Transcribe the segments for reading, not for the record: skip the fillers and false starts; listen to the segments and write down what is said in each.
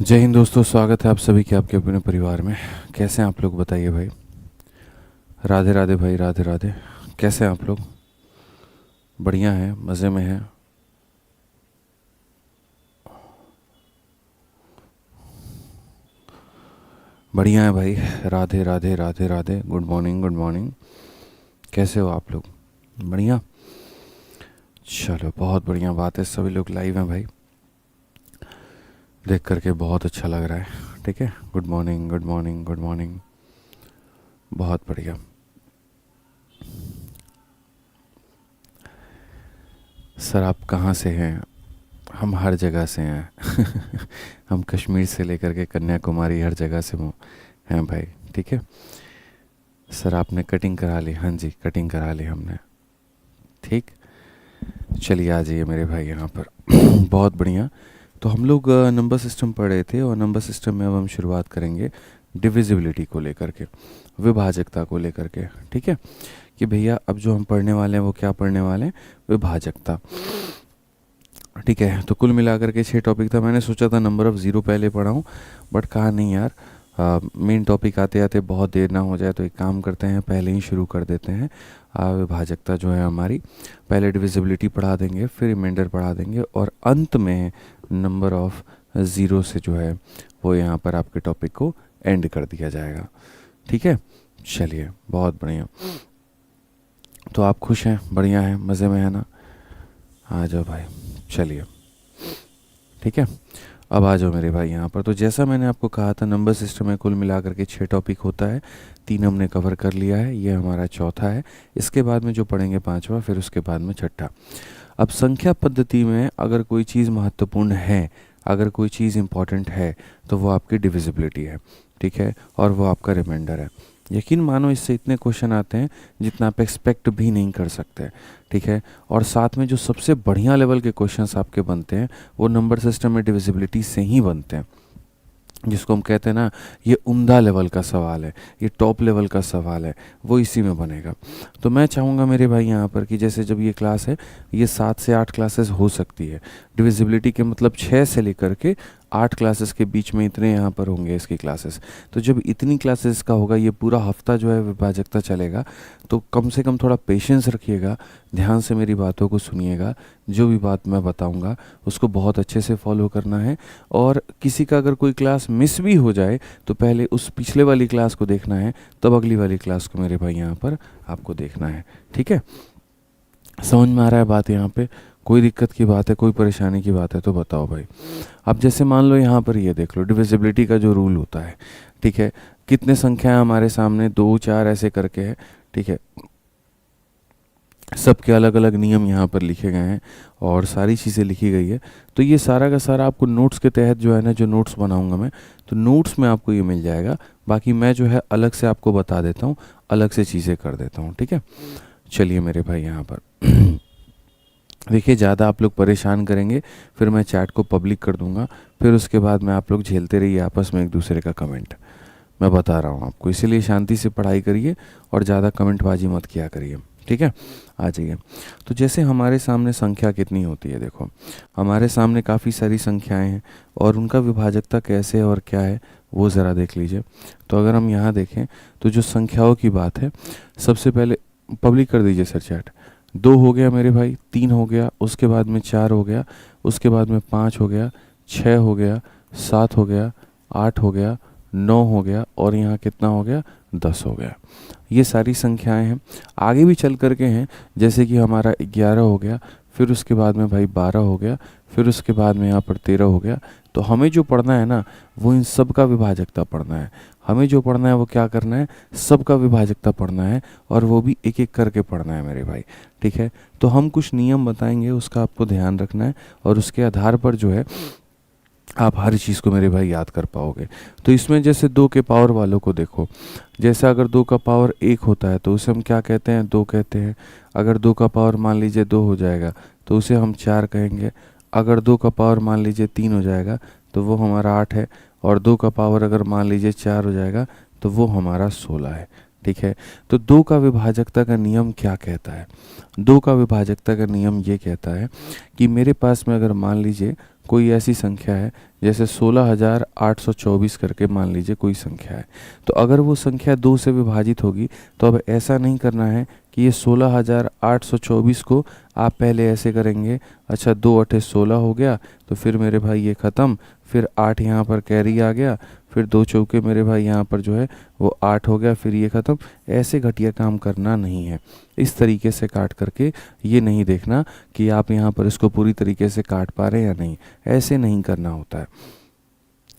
जय हिंद दोस्तों, स्वागत है आप सभी के आपके अपने परिवार में। कैसे हैं आप लोग, बताइए भाई। राधे राधे भाई, राधे राधे। कैसे हैं आप लोग? बढ़िया हैं, मज़े में हैं? बढ़िया है भाई। Radhe Radhe Radhe Radhe. Good morning, good morning. कैसे हो आप लोग? बढ़िया। चलो, बहुत बढ़िया बात है, सभी लोग लाइव हैं भाई। देख करके बहुत अच्छा लग रहा है। ठीक है, good morning, good morning, good morning. बहुत बढ़िया। सर, आप कहाँ से हैं? हम हर जगह से हैं। हम कश्मीर से लेकर के कन्याकुमारी हर जगह से हैं भाई। ठीक है। सर, आपने कटिंग करा ली? हाँ जी, कटिंग करा ली हमने। ठीक। चलिए आ जाइए मेरे भाई यहाँ पर। बहुत बढ़िया। तो हम लोग नंबर सिस्टम पढ़ रहे थे, और नंबर सिस्टम में अब हम शुरुआत करेंगे डिविजिबिलिटी को लेकर के, विभाजकता को लेकर के। ठीक है, कि भैया अब जो हम पढ़ने वाले हैं वो क्या पढ़ने वाले हैं? विभाजकता। ठीक है, तो कुल मिलाकर के 6 टॉपिक था। मैंने सोचा था नंबर ऑफ़ ज़ीरो पहले पढ़ाऊँ, बट कहा नहीं यार, मेन टॉपिक आते आते बहुत देर ना हो जाए, तो एक काम करते हैं, पहले ही शुरू कर देते हैं। विभाजकता जो है हमारी, पहले डिविजिबिलिटी पढ़ा देंगे, फिर रिमाइंडर पढ़ा देंगे, और अंत में नंबर ऑफ़ ज़ीरो से जो है वो यहाँ पर आपके टॉपिक को एंड कर दिया जाएगा। ठीक है, चलिए बहुत बढ़िया। तो आप खुश हैं, बढ़िया हैं, मज़े में है ना? आ जाओ भाई, चलिए। ठीक है, अब आ जाओ मेरे भाई यहाँ पर। तो जैसा मैंने आपको कहा था, नंबर सिस्टम में कुल मिलाकर के 6 टॉपिक होता है। 3 हमने कवर कर लिया है, ये हमारा चौथा है। इसके बाद में जो पढ़ेंगे पांचवा, फिर उसके बाद में छठा। अब संख्या पद्धति में अगर कोई चीज़ महत्वपूर्ण है, अगर कोई चीज़ इंपॉर्टेंट है, तो वो आपकी डिविजिबिलिटी है। ठीक है, और वो आपका रिमाइंडर है। यकीन मानो, इससे इतने क्वेश्चन आते हैं जितना आप एक्सपेक्ट भी नहीं कर सकते। ठीक है, और साथ में जो सबसे बढ़िया लेवल के क्वेश्चंस आपके बनते हैं, वो नंबर सिस्टम में डिविजिबिलिटी से ही बनते हैं। जिसको हम कहते हैं ना, ये उम्दा लेवल का सवाल है, ये टॉप लेवल का सवाल है, वो इसी में बनेगा। तो मैं चाहूँगा मेरे भाई यहाँ पर कि जैसे जब ये क्लास है, ये 7 से 8 क्लासेस हो सकती है डिविजिबिलिटी के, मतलब 6 से लेकर के 8 क्लासेस के बीच में इतने यहाँ पर होंगे इसकी क्लासेस। तो जब इतनी क्लासेस का होगा, ये पूरा हफ्ता जो है विभाजकता चलेगा, तो कम से कम थोड़ा पेशेंस रखिएगा, ध्यान से मेरी बातों को सुनिएगा। जो भी बात मैं बताऊँगा उसको बहुत अच्छे से फॉलो करना है। और किसी का अगर कोई क्लास मिस भी हो जाए, तो पहले उस पिछले वाली क्लास को देखना है, तब अगली वाली क्लास को मेरे भाई यहाँ पर आपको देखना है। ठीक है, समझ में आ रहा है बात यहाँ पे? कोई दिक्कत की बात है, कोई परेशानी की बात है तो बताओ भाई। अब जैसे मान लो यहाँ पर ये देख लो, डिविजिबिलिटी का जो रूल होता है। ठीक है, कितने संख्याएं हमारे सामने, 2 4 ऐसे करके है। ठीक है, सबके अलग अलग नियम यहाँ पर लिखे गए हैं, और सारी चीज़ें लिखी गई है। तो ये सारा का सारा आपको नोट्स के तहत जो है ना, जो नोट्स बनाऊंगा मैं, तो नोट्स में आपको ये मिल जाएगा। बाकी मैं जो है अलग से आपको बता देता हूँ, अलग से चीज़ें कर देता हूँ। ठीक है, चलिए मेरे भाई यहाँ पर। देखिए, ज़्यादा आप लोग परेशान करेंगे, फिर मैं चैट को पब्लिक कर दूंगा, फिर उसके बाद में आप लोग झेलते रहिए आपस में एक दूसरे का कमेंट। मैं बता रहा हूँ आपको, इसीलिए शांति से पढ़ाई करिए और ज़्यादा कमेंटबाजी मत किया करिए। ठीक है, आ जाइए। तो जैसे हमारे सामने संख्या कितनी होती है, देखो हमारे सामने काफ़ी सारी संख्याएं हैं, और उनका विभाजकता कैसे है और क्या है वो ज़रा देख लीजिए। तो अगर हम यहाँ देखें, तो जो संख्याओं की बात है, सबसे पहले पब्लिक कर दीजिए सर चैट। 2 हो गया मेरे भाई, 3 हो गया, उसके बाद में 4 हो गया, उसके बाद में 5 हो गया, 6 हो गया, 7 हो गया, 8 हो गया, 9 हो गया, और यहाँ कितना हो गया? 10 हो गया। ये सारी संख्याएं हैं। आगे भी चल करके हैं, जैसे कि हमारा 11 हो गया, फिर उसके बाद में भाई 12 हो गया, फिर उसके बाद में यहाँ पर 13 हो गया। तो हमें जो पढ़ना है ना, वो इन सब का विभाजकता पढ़ना है। हमें जो पढ़ना है वो क्या करना है? सब का विभाजकता पढ़ना है, और वो भी एक एक करके पढ़ना है मेरे भाई। ठीक है, तो हम कुछ नियम बताएंगे, उसका आपको ध्यान रखना है, और उसके आधार पर जो है आप हर चीज़ को मेरे भाई याद कर पाओगे। तो इसमें जैसे 2 के पावर वालों को देखो, जैसे अगर 2 का पावर 1 होता है तो उसे हम क्या कहते हैं? 2 कहते हैं। अगर 2 का पावर मान लीजिए 2 हो जाएगा, तो उसे हम 4 कहेंगे। अगर 2 का पावर मान लीजिए 3 हो जाएगा, तो वो हमारा 8 है। और 2 का पावर अगर मान लीजिए 4 हो जाएगा, तो वो हमारा 16 है। ठीक है। तो दो का विभाजकता का नियम क्या कहता है? दो का विभाजकता का नियम ये कहता है कि मेरे पास में अगर मान लीजिए कोई ऐसी संख्या है, जैसे 16,824 करके मान लीजिए कोई संख्या है, तो अगर वो संख्या दो से विभाजित होगी तो अब ऐसा नहीं करना है कि ये 16,824 को आप पहले ऐसे करेंगे, अच्छा 2 × 8 = 16 हो गया, तो फिर मेरे भाई ये ख़त्म, फिर 8 यहाँ पर कैरी आ गया, फिर 2 चौके मेरे भाई यहाँ पर जो है वो 8 हो गया, फिर ये ख़त्म। ऐसे घटिया काम करना नहीं है। इस तरीके से काट करके ये नहीं देखना कि आप यहाँ पर इसको पूरी तरीके से काट पा रहे हैं या नहीं, ऐसे नहीं करना होता है,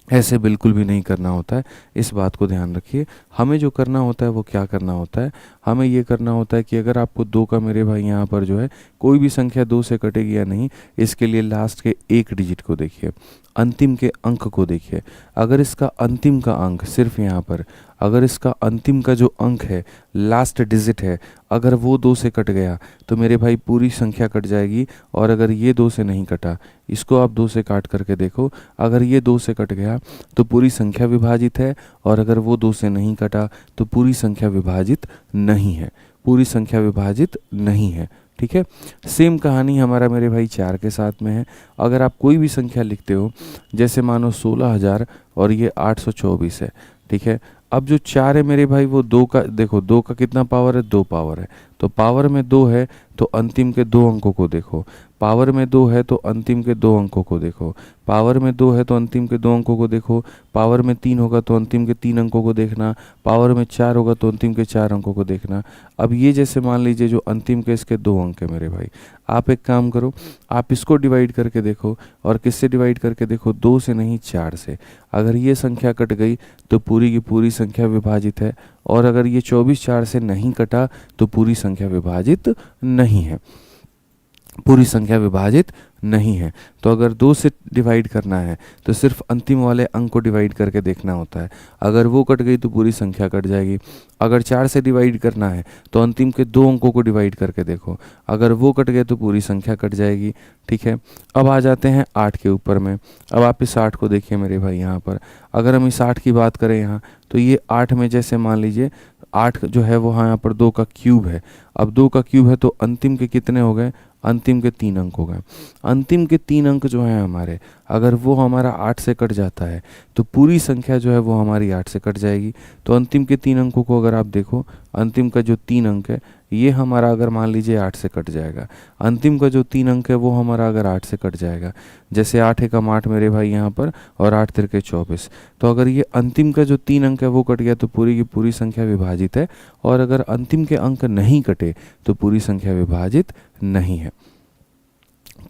ऐसे बिल्कुल भी नहीं करना होता है। इस बात को ध्यान रखिए। हमें जो करना होता है वो क्या करना होता है, हमें ये करना होता है कि अगर आपको दो का मेरे भाई यहाँ पर जो है कोई भी संख्या दो से कटेगी या नहीं, इसके लिए लास्ट के एक डिजिट को देखिए, अंतिम के अंक को देखिए। अगर इसका अंतिम का अंक सिर्फ यहाँ पर, अगर इसका अंतिम का जो अंक है, लास्ट डिजिट है, अगर वो दो से कट गया तो मेरे भाई पूरी संख्या कट जाएगी। और अगर ये दो से नहीं कटा, इसको आप दो से काट करके देखो, अगर ये दो से कट गया तो पूरी संख्या विभाजित है, और अगर वो दो से नहीं कटा तो पूरी संख्या विभाजित नहीं है, पूरी संख्या विभाजित नहीं है। ठीक है। सेम कहानी हमारा मेरे भाई 4 के साथ में है। अगर आप कोई भी संख्या लिखते हो, जैसे मानो 16,000 और ये 824 है, ठीक है। अब जो 4 है मेरे भाई वो दो का, देखो दो का कितना पावर है, 2 पावर है, तो पावर में 2 है तो अंतिम के 2 अंकों को देखो, पावर में 2 है तो अंतिम के 2 अंकों को देखो, पावर में 2 है तो अंतिम के 2 अंकों को देखो, पावर में 3 होगा तो अंतिम के 3 अंकों को देखना, पावर में 4 होगा तो अंतिम के 4 अंकों को देखना। अब ये जैसे मान लीजिए जो अंतिम के इसके 2 अंक है मेरे भाई, आप एक काम करो, आप इसको डिवाइड करके देखो, और किससे डिवाइड करके देखो, 2 से नहीं 4 से। अगर ये संख्या कट गई तो पूरी की पूरी संख्या विभाजित है, और अगर ये 24 4 से नहीं कटा तो पूरी संख्या विभाजित नहीं है, पूरी संख्या विभाजित नहीं है। तो अगर 2 से डिवाइड करना है तो सिर्फ अंतिम वाले अंक को डिवाइड करके देखना होता है, अगर वो कट गई तो पूरी संख्या कट जाएगी। अगर 4 से डिवाइड करना है तो अंतिम के 2 अंकों को डिवाइड करके देखो, अगर वो कट गए तो पूरी संख्या कट जाएगी। ठीक है। अब आ जाते हैं 8 के ऊपर में। अब आप इस 8 को देखिए मेरे भाई, यहाँ पर अगर हम इस 8 की बात करें यहाँ, तो ये 8 में जैसे मान लीजिए 8 जो है वो यहाँ पर 2 का क्यूब है। अब 2 का क्यूब है तो अंतिम के कितने हो गए, अंतिम के 3 अंक हो गए। अंतिम के 3 अंक जो हैं हमारे, अगर वो हमारा 8 से कट जाता है तो पूरी संख्या जो है वो हमारी 8 से कट जाएगी। तो अंतिम के 3 अंकों को अगर आप देखो, अंतिम का जो 3 अंक है ये हमारा अगर मान लीजिए 8 से कट जाएगा, अंतिम का जो 3 अंक है वो हमारा अगर 8 से कट जाएगा, जैसे 8 एकम 8 मेरे भाई यहाँ पर, और 8 तिरके 24, तो अगर ये अंतिम का जो 3 अंक है वो कट गया तो पूरी की पूरी संख्या विभाजित है, और अगर अंतिम के अंक नहीं कटे तो पूरी संख्या विभाजित नहीं है,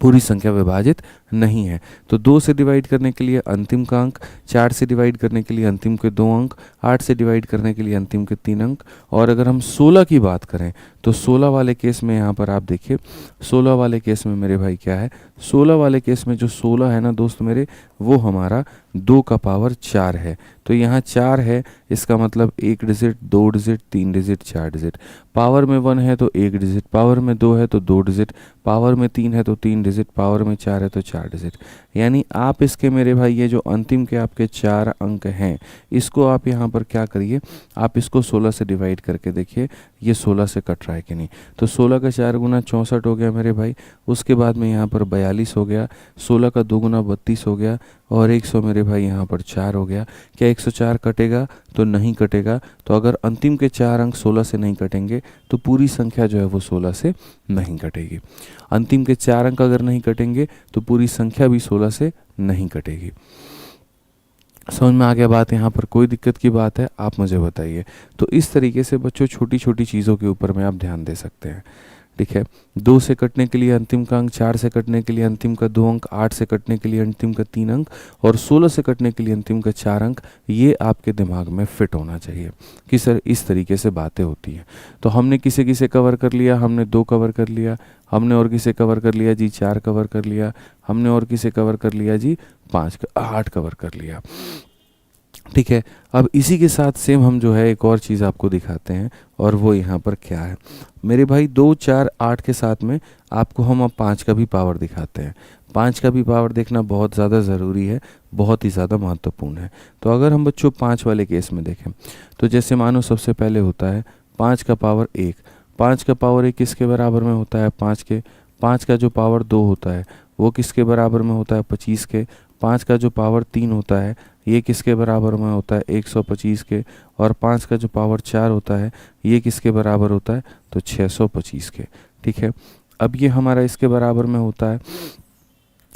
पूरी संख्या विभाजित नहीं है। तो 2 से डिवाइड करने के लिए अंतिम का अंक, 4 से डिवाइड करने के लिए अंतिम के 2 अंक, 8 से डिवाइड करने के लिए अंतिम के 3 अंक। और अगर हम 16 की बात करें तो 16 वाले केस में यहाँ पर आप देखिए, 16 वाले केस में मेरे भाई क्या है, 16 वाले केस में जो 16 है ना दोस्त मेरे, वो हमारा 2 का पावर 4 है। तो यहाँ 4 है, इसका मतलब 1 digit, 2 digit, 3 digit, 4 digit. Power में 1 है तो 1 डिजिट, पावर में 2 है तो 2 डिजिट, पावर में 3 है तो 3 डिजिट, पावर में 4 है तो 4 डिजिट। यानी आप इसके मेरे भाई ये जो अंतिम के आपके 4 अंक हैं, इसको आप यहाँ पर क्या करिए, आप इसको 16 से डिवाइड करके देखिए ये 16 से कट रहा है कि नहीं। तो 16 का 4 गुना 64 हो गया मेरे भाई, उसके बाद में यहाँ पर 42 हो गया, 16 का 2 गुना 32 हो गया, और 100 मेरे भाई यहाँ पर 4 हो गया। क्या 104 कटेगा? तो नहीं कटेगा। तो अगर अंतिम के 4 अंक 16 से नहीं कटेंगे तो पूरी संख्या जो है वो 16 से नहीं कटेगी। अंतिम के 4 अंक अगर नहीं कटेंगे तो पूरी संख्या भी 16 से नहीं कटेगी। समझ में आ गया बात? यहाँ पर कोई दिक्कत की बात है आप मुझे बताइए। तो इस तरीके से बच्चों छोटी छोटी चीज़ों के ऊपर में आप ध्यान दे सकते हैं। ठीक है। 2 से कटने के लिए अंतिम का अंक, 4 से कटने के लिए अंतिम का 2 अंक, 8 से कटने के लिए अंतिम का 3 अंक, और 16 से कटने के लिए अंतिम का 4 अंक, ये आपके दिमाग में फिट होना चाहिए कि सर इस तरीके से बातें होती हैं। तो हमने किसे किसे कवर कर लिया, हमने 2 कवर कर लिया, हमने और किसे कवर कर लिया जी, 4 कवर कर लिया, हमने और किसे कवर कर लिया जी, 8 कवर कर लिया। ठीक है। अब इसी के साथ सेम हम जो है एक और चीज़ आपको दिखाते हैं, और वो यहाँ पर क्या है मेरे भाई, 2 4 8 के साथ में आपको हम अब 5 का भी पावर दिखाते हैं। 5 का भी पावर देखना बहुत ज़्यादा ज़रूरी है, बहुत ही ज़्यादा महत्वपूर्ण है। तो अगर हम बच्चों 5 वाले केस में देखें, तो जैसे मानो सबसे पहले होता है 5 का पावर 1। 5 का पावर 1 किसके बराबर में होता है, 5 के। 5 का जो पावर 2 होता है वो किसके बराबर में होता है, 25 के। 5 का जो पावर 3 होता है ये किसके बराबर में होता है, 125 के। और 5 का जो पावर 4 होता है ये किसके बराबर होता है, तो 625 के। ठीक है, अब ये हमारा इसके बराबर में होता है।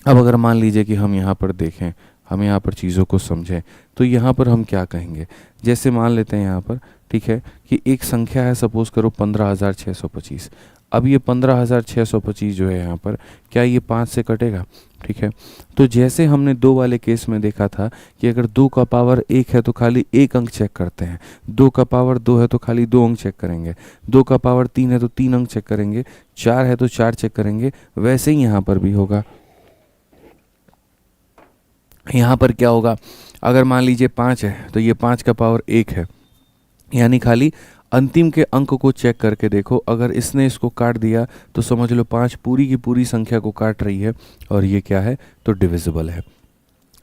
अब अगर मान लीजिए कि हम यहाँ पर देखें, हम यहाँ पर चीज़ों को समझें, तो यहाँ पर हम क्या कहेंगे, जैसे मान लेते हैं यहाँ पर, ठीक है, कि एक संख्या है, सपोज करो 15,625। अब ये 15,625 जो है यहाँ पर, क्या ये 5 से कटेगा, ठीक है। तो जैसे हमने 2 वाले केस में देखा था कि अगर 2 का पावर 1 है तो खाली एक अंक चेक करते हैं, 2 का पावर 2 है तो खाली 2 अंक चेक करेंगे, 2 का पावर 3 है तो 3 अंक चेक करेंगे, 4 है तो 4 चेक करेंगे। वैसे ही यहाँ पर भी होगा। यहाँ पर क्या होगा, अगर मान लीजिए 5 है तो ये 5 का पावर 1 है, यानी खाली अंतिम के अंक को चेक करके देखो, अगर इसने इसको काट दिया तो समझ लो 5 पूरी की पूरी संख्या को काट रही है, और ये क्या है, तो डिविजिबल है।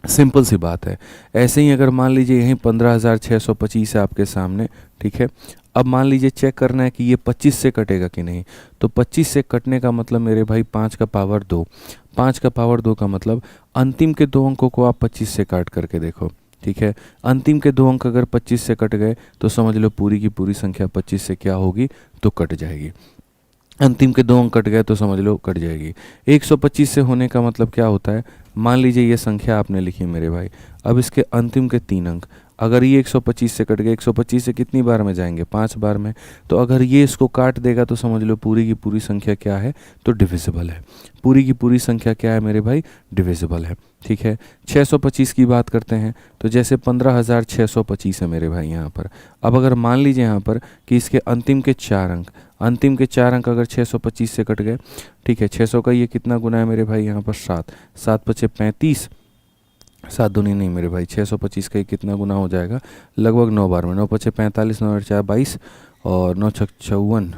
सिंपल सी बात है। ऐसे ही अगर मान लीजिए यहीं 15,625 है आपके सामने, ठीक है। अब मान लीजिए चेक करना है कि ये 25 से कटेगा कि नहीं, तो 25 से कटने का मतलब मेरे भाई 5 का पावर 2। 5 का पावर 2 का मतलब अंतिम के 2 अंकों को आप 25 से काट करके देखो, ठीक है। अंतिम के 2 अंक अगर 25 से कट गए तो समझ लो पूरी की पूरी संख्या 25 से क्या होगी, तो कट जाएगी। अंतिम के 2 अंक कट गए तो समझ लो कट जाएगी। 125 से होने का मतलब क्या होता है, मान लीजिए ये संख्या आपने लिखी मेरे भाई, अब इसके अंतिम के 3 अंक, अगर ये 125 से कट गए, 125 से कितनी बार में जाएंगे, 5 बार में, तो अगर ये इसको काट देगा तो समझ लो पूरी की पूरी संख्या क्या है, तो डिविजिबल है। पूरी की पूरी संख्या क्या है मेरे भाई, डिविजिबल है। ठीक है, 625 की बात करते हैं, तो जैसे 15,625 है मेरे भाई यहाँ पर। अब अगर मान लीजिए यहाँ पर कि इसके अंतिम के 4 अंक, अंतिम के 4 अंक अगर 625 से कट गए, ठीक है, 600 का ये कितना गुना है मेरे भाई यहाँ पर, 7, 7 पचे 35, 7 दूनी नहीं मेरे भाई, 625 का ये कितना गुना हो जाएगा, लगभग 9 बार में, 9 पचे 45, 9 4 22 और 9 छक 54,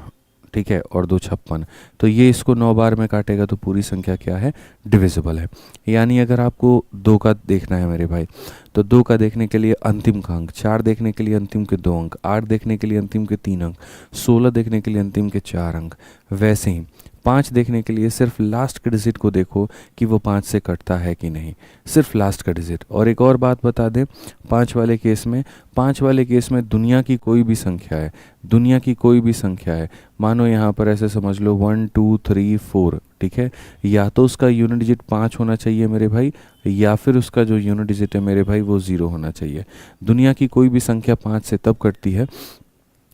ठीक है, और 2 56। तो ये इसको 9 बार में काटेगा तो पूरी संख्या क्या है, डिविजिबल है। यानी अगर आपको 2 का देखना है मेरे भाई, तो 2 का देखने के लिए अंतिम का अंक, 4 देखने के लिए अंतिम के 2 अंक, 8 देखने के लिए अंतिम के 3 अंक, 16 देखने के लिए अंतिम के 4 अंक। वैसे ही 5 देखने के लिए सिर्फ लास्ट के डिजिट को देखो कि वो 5 से कटता है कि नहीं, सिर्फ लास्ट का डिजिट। और एक और बात बता दें, 5 वाले केस में, 5 वाले केस में दुनिया की कोई भी संख्या है, दुनिया की कोई भी संख्या है, मानो यहाँ पर ऐसे समझ लो 1 2 3 4, ठीक है, या तो उसका यूनिट डिजिट 5 होना चाहिए मेरे भाई, या फिर उसका जो यूनिट डिजिट है मेरे भाई वो 0 होना चाहिए। दुनिया की कोई भी संख्या 5 से तब कटती है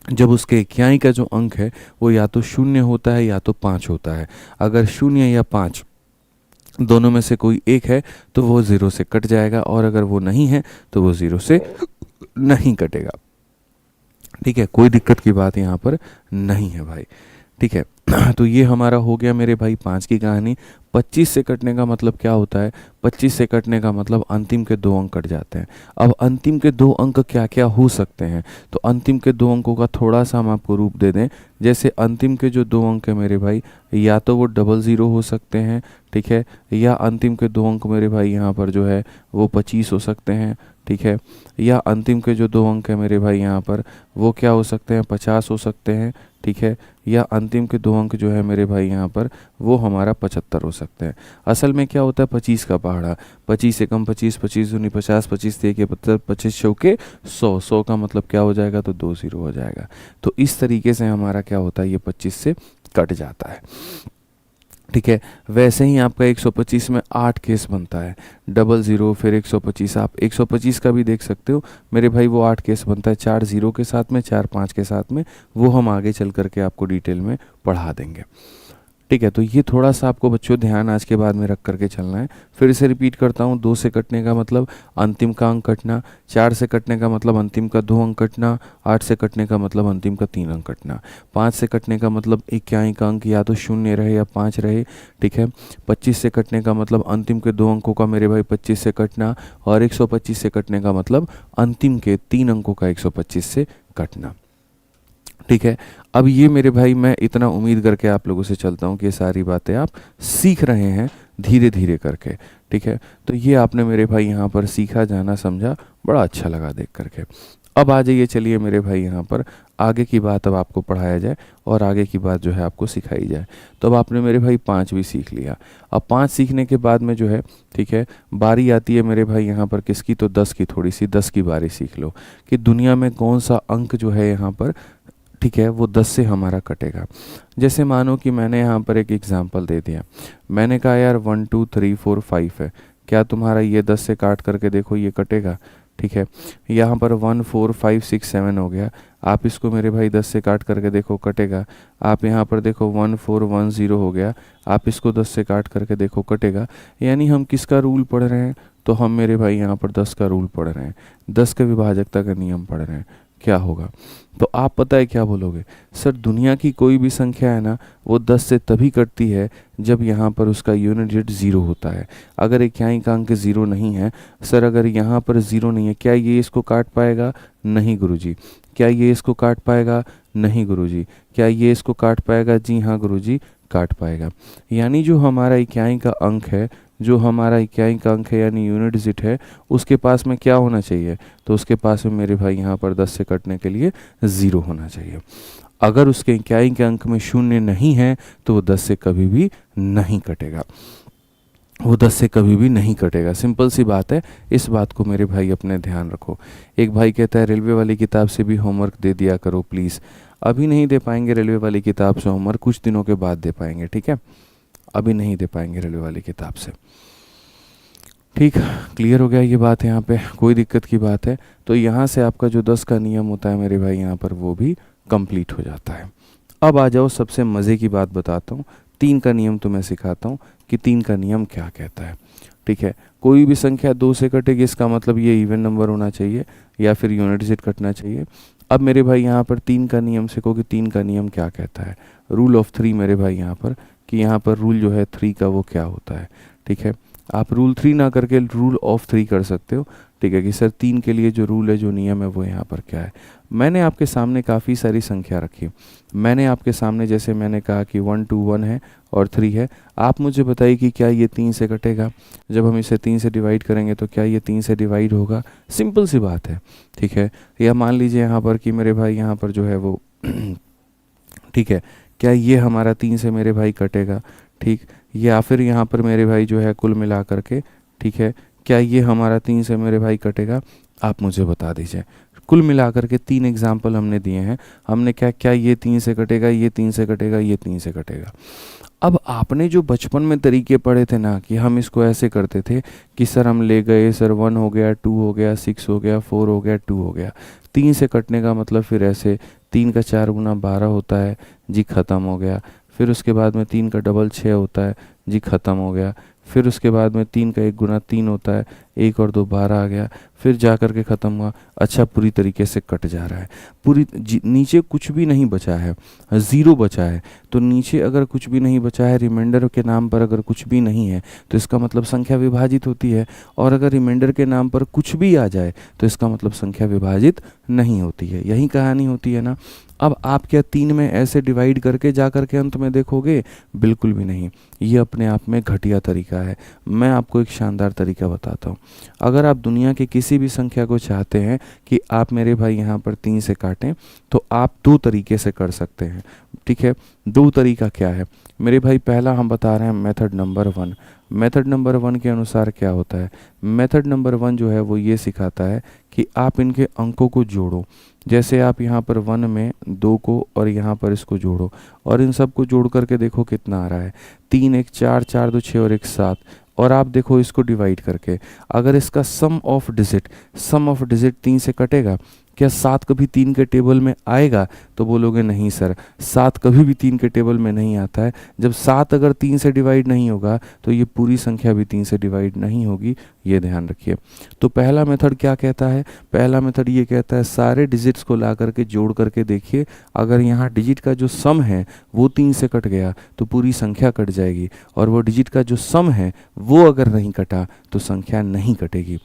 जब उसके इक्याई का जो अंक है वो या तो 0 होता है या तो 5 होता है। अगर 0 या 5 दोनों में से कोई एक है तो वो 0 से कट जाएगा, और अगर वो नहीं है तो वो 0 से नहीं कटेगा। ठीक है, कोई दिक्कत की बात यहाँ पर नहीं है भाई। ठीक है, तो ये हमारा हो गया मेरे भाई 5 की कहानी। 25 से कटने का मतलब क्या होता है, 25 से कटने का मतलब अंतिम के 2 अंक कट जाते हैं। अब अंतिम के 2 अंक क्या क्या हो सकते हैं, तो अंतिम के 2 अंकों का थोड़ा सा हम आपको रूप दे दें। जैसे अंतिम के जो 2 अंक है मेरे भाई, या तो वो 00 हो सकते हैं, ठीक है, या अंतिम के 2 अंक मेरे भाई यहाँ पर जो है वो 25 हो सकते हैं, ठीक है, या अंतिम के जो 2 अंक है मेरे भाई यहाँ पर वो क्या हो सकते हैं, 50 हो सकते हैं, ठीक है, या अंतिम के 2 अंक जो है मेरे भाई यहाँ पर वो हमारा 75 हो सकते हैं। असल में क्या होता है, 25 का पहाड़ा, 25 एकम 25, 25 दूनी 50, 25 तेके 75, 25 चौके 100, 100 का मतलब क्या हो जाएगा, तो 2 0 हो जाएगा। तो इस तरीके से हमारा क्या होता है, ये 25 से कट जाता है। ठीक है, वैसे ही आपका 125 में 8 केस बनता है, 00 फिर 125, आप 125 का भी देख सकते हो मेरे भाई, वो 8 केस बनता है, 4 0 के साथ में, 4 5 के साथ में, वो हम आगे चल करके आपको डिटेल में पढ़ा देंगे। ठीक है, तो ये थोड़ा सा आपको बच्चों ध्यान आज के बाद में रख करके चलना है। फिर से रिपीट करता हूँ, 2 से कटने का मतलब अंतिम का अंक कटना, 4 से कटने का मतलब अंतिम का 2 अंक कटना, 8 से कटने का मतलब अंतिम का 3 अंक कटना, 5 से कटने का मतलब इक्याई का अंक या तो 0 रहे या 5 रहे। ठीक है, 25 से कटने का मतलब अंतिम के 2 अंकों का मेरे भाई 25 से कटना, और 125 से कटने का मतलब अंतिम के 3 अंकों का 125 से कटना। ठीक है, अब ये मेरे भाई मैं इतना उम्मीद करके आप लोगों से चलता हूँ कि ये सारी बातें आप सीख रहे हैं धीरे धीरे करके। ठीक है, तो ये आपने मेरे भाई यहाँ पर सीखा, जाना, समझा, बड़ा अच्छा लगा देख करके। अब आ जाइए, चलिए मेरे भाई यहाँ पर आगे की बात अब आपको पढ़ाया जाए और आगे की बात जो है आपको सिखाई जाए। तो अब आपने मेरे भाई 5 भी सीख लिया। अब 5 सीखने के बाद में जो है, ठीक है, बारी आती है मेरे भाई यहाँ पर किसकी, तो 10 की, थोड़ी सी 10 की बारी सीख लो कि दुनिया में कौन सा अंक जो है यहाँ पर, ठीक है, वो 10 से हमारा कटेगा। जैसे मानो कि मैंने यहाँ पर एक एग्जांपल दे दिया, मैंने कहा यार 1 2 3 4 5 है, क्या तुम्हारा ये 10 से काट करके देखो ये कटेगा। ठीक है, यहाँ पर 1 4 5 6 7 हो गया, आप इसको मेरे भाई 10 से काट करके देखो कटेगा। आप यहाँ पर देखो 1 4 1 0 हो गया, आप इसको 10 से काट करके देखो कटेगा। यानी हम किसका रूल पढ़ रहे हैं, तो हम मेरे भाई यहाँ पर 10 का रूल पढ़ रहे हैं, 10 के विभाजकता का नियम पढ़ रहे हैं। क्या होगा, तो आप पता है क्या बोलोगे, सर दुनिया की कोई भी संख्या है ना, वो 10 से तभी कटती है जब यहाँ पर उसका यूनिट डिजिट 0 होता है। अगर इक्याई का अंक 0 नहीं है, सर अगर यहाँ पर 0 नहीं है, क्या ये इसको काट पाएगा? नहीं गुरुजी। क्या ये इसको काट पाएगा? नहीं गुरुजी। क्या ये इसको काट पाएगा? जी हाँ गुरुजी, काट पाएगा। यानी जो हमारा इक्याई का अंक है, जो हमारा इक्याई का अंक है यानी यूनिट डिजिट है, उसके पास में क्या होना चाहिए, तो उसके पास में मेरे भाई यहाँ पर 10 से कटने के लिए 0 होना चाहिए। अगर उसके इक्याई के अंक में 0 नहीं है तो वो 10 से कभी भी नहीं कटेगा, वो 10 से कभी भी नहीं कटेगा। सिंपल सी बात है, इस बात को मेरे भाई अपने ध्यान रखो। एक भाई कहता है रेलवे वाली किताब से भी होमवर्क दे दिया करो प्लीज़। अभी नहीं दे पाएंगे रेलवे वाली किताब से होमवर्क, कुछ दिनों के बाद दे पाएंगे। ठीक है, अभी नहीं दे पाएंगे रेलवे वाली किताब से। ठीक, क्लियर हो गया ये बात, यहाँ पे कोई दिक्कत की बात है? तो यहाँ से आपका जो 10 का नियम होता है मेरे भाई यहाँ पर, वो भी कंप्लीट हो जाता है। अब आ जाओ, सबसे मज़े की बात बताता हूँ, 3 का नियम तुम्हें सिखाता हूँ कि 3 का नियम क्या कहता है। ठीक है, कोई भी संख्या 2 से कटेगी, इसका मतलब ये इवन नंबर होना चाहिए या फिर यूनिट डिजिट कटना चाहिए। अब मेरे भाई यहाँ पर 3 का नियम सीखो कि 3 का नियम क्या कहता है। रूल ऑफ 3 मेरे भाई यहाँ पर, कि यहाँ पर रूल जो है 3 का वो क्या होता है। ठीक है, आप रूल 3 ना करके रूल ऑफ 3 कर सकते हो। ठीक है, कि सर 3 के लिए जो रूल है, जो नियम है, वो यहाँ पर क्या है। मैंने आपके सामने काफ़ी सारी संख्या रखी, मैंने आपके सामने जैसे मैंने कहा कि 1 2 1 है और 3 है। आप मुझे बताइए कि क्या ये 3 से कटेगा? जब हम इसे 3 से डिवाइड करेंगे तो क्या ये 3 से डिवाइड होगा? सिंपल सी बात है। ठीक है, या मान लीजिए यहाँ पर कि मेरे भाई यहाँ पर जो है वो ठीक है, क्या ये हमारा 3 से मेरे भाई कटेगा? ठीक, या फिर यहाँ पर मेरे भाई जो है कुल मिला करके, ठीक है, क्या ये हमारा 3 से मेरे भाई कटेगा? आप मुझे बता दीजिए। कुल मिलाकर के 3 एग्जाम्पल हमने दिए हैं, हमने क्या ये 3 से कटेगा, ये 3 से कटेगा, ये 3 से कटेगा। अब आपने जो बचपन में तरीके पढ़े थे ना, कि हम इसको ऐसे करते थे कि सर हम ले गए, सर 1 हो गया, 2 हो गया, 6 हो गया, 4 हो गया, 2 हो गया। 3 से कटने का मतलब फिर ऐसे 3 का 4 गुना 12 होता है जी, ख़त्म हो गया। फिर उसके बाद में 3 का डबल 6 होता है जी, ख़त्म हो गया। फिर उसके बाद में 3 का 1 गुना 3 होता है, 1 और 2 12 आ गया, फिर जा कर के ख़त्म हुआ। अच्छा, पूरी तरीके से कट जा रहा है, पूरी नीचे कुछ भी नहीं बचा है, 0 बचा है। तो नीचे अगर कुछ भी नहीं बचा है, रिमाइंडर के नाम पर अगर कुछ भी नहीं है, तो इसका मतलब संख्या विभाजित होती है। और अगर रिमाइंडर के नाम पर कुछ भी आ जाए तो इसका मतलब संख्या विभाजित नहीं होती है। यही कहानी होती है ना। अब आप क्या 3 में ऐसे डिवाइड करके जा कर के अंत में देखोगे? बिल्कुल भी नहीं, ये अपने आप में घटिया तरीका है। मैं आपको एक शानदार तरीका बताता हूँ। अगर आप दुनिया की किसी भी संख्या को चाहते हैं कि आप मेरे भाई यहाँ पर 3 से काटें, तो आप 2 तरीके से कर सकते हैं। ठीक है, 2 तरीका क्या है मेरे भाई? पहला हम बता रहे हैं मेथड नंबर 1। मेथड नंबर 1 के अनुसार क्या होता है? मेथड नंबर 1 जो है वो ये सिखाता है कि आप इनके अंकों को जोड़ो। जैसे आप यहाँ पर 1 में 2 को और यहाँ पर इसको जोड़ो, और इन सब को जोड़ करके देखो कितना आ रहा है। 3 1 4, 4 2 6 और 1 7। और आप देखो इसको डिवाइड करके, अगर इसका सम ऑफ डिजिट 3 से कटेगा, क्या 7 कभी 3 के टेबल में आएगा? तो बोलोगे नहीं सर, 7 कभी भी 3 के टेबल में नहीं आता है। जब 7 अगर 3 से डिवाइड नहीं होगा तो ये पूरी संख्या भी 3 से डिवाइड नहीं होगी, ये ध्यान रखिए। तो पहला मेथड क्या कहता है? पहला मेथड ये कहता है सारे डिजिट्स को ला करके जोड़ करके देखिए, अगर यहाँ डिजिट का जो सम है वो 3 से कट गया तो पूरी संख्या कट जाएगी, और वो डिजिट का जो सम है वो अगर नहीं कटा तो संख्या नहीं कटेगी।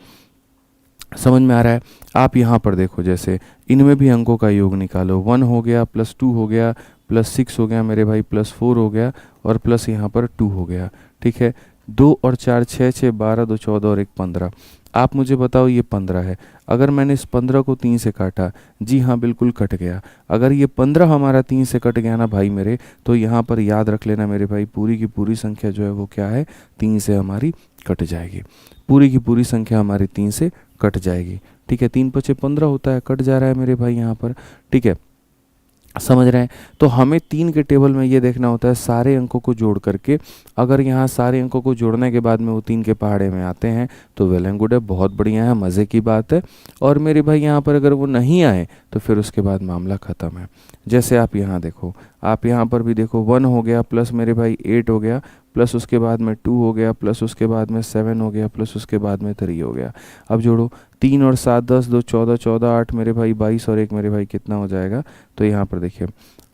समझ में आ रहा है? आप यहाँ पर देखो, जैसे इनमें भी अंकों का योग निकालो। 1 हो गया, +2 हो गया, +6 हो गया मेरे भाई, +4 हो गया, और प्लस यहाँ पर 2 हो गया। ठीक है, 2 और 4 6, 6 12, 2 14 और 1 15। आप मुझे बताओ ये 15 है। अगर मैंने इस 15 को 3 से काटा, जी हाँ बिल्कुल कट गया। अगर ये 15 हमारा 3 से कट गया ना भाई मेरे, तो यहाँ पर याद रख लेना मेरे भाई, पूरी की पूरी संख्या जो है वो क्या है, 3 से हमारी कट जाएगी। पूरी की पूरी संख्या हमारी 3 से कट जाएगी। ठीक है, 3 × 5 = 15 होता है, कट जा रहा है मेरे भाई यहाँ पर। ठीक है, समझ रहे हैं? तो हमें 3 के टेबल में ये देखना होता है सारे अंकों को जोड़ करके, अगर यहाँ सारे अंकों को जोड़ने के बाद में वो 3 के पहाड़े में आते हैं तो वेल एंड गुड है, बहुत बढ़िया है, मज़े की बात है। और मेरे भाई यहाँ पर अगर वो नहीं आए तो फिर उसके बाद मामला ख़त्म है। जैसे आप यहाँ देखो, आप यहाँ पर भी देखो, 1 हो गया, प्लस मेरे भाई 8 हो गया, प्लस उसके बाद में 2 हो गया, प्लस उसके बाद में 7 हो गया, प्लस उसके बाद में 3 हो गया। अब जोड़ो, 3 और 7 10, 2 14, 14 8 मेरे भाई 22, और 1 मेरे भाई कितना हो जाएगा? तो यहाँ पर देखिए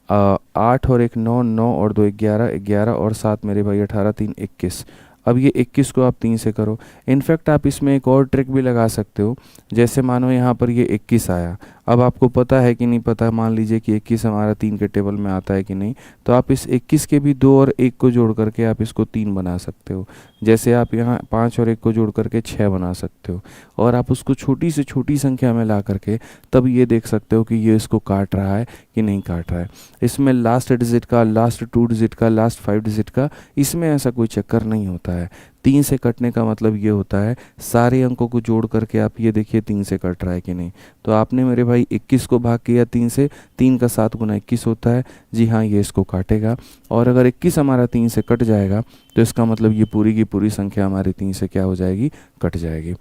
8 और 1 9, 9 और 2 11, 11 और 7 मेरे भाई 18, 3 21। अब ये 21 को आप 3 से करो। इनफैक्ट आप इसमें एक और ट्रिक भी लगा सकते हो। जैसे मानो यहाँ पर ये 21 आया, अब आपको पता है कि नहीं पता, मान लीजिए कि 21 हमारा 3 के टेबल में आता है कि नहीं, तो आप इस 21 के भी 2 और 1 को जोड़ करके आप इसको 3 बना सकते हो। जैसे आप यहाँ 5 और 1 को जोड़ करके 6 बना सकते हो, और आप उसको छोटी से छोटी संख्या में ला करके तब ये देख सकते हो कि ये इसको काट रहा है कि नहीं काट रहा है। इसमें लास्ट डिजिट का, लास्ट 2 डिजिट का, लास्ट 5 डिजिट का, इसमें ऐसा कोई चक्कर नहीं होता है। 3 से कटने का मतलब ये होता है सारे अंकों को जोड़ करके आप ये देखिए 3 से कट रहा है कि नहीं। तो आपने मेरे भाई 21 को भाग किया 3 से, 3 का 7 गुना 21 होता है, जी हाँ ये इसको काटेगा। और अगर 21 हमारा 3 से कट जाएगा तो इसका मतलब ये पूरी की पूरी संख्या हमारी 3 से क्या हो जाएगी, कट जाएगी।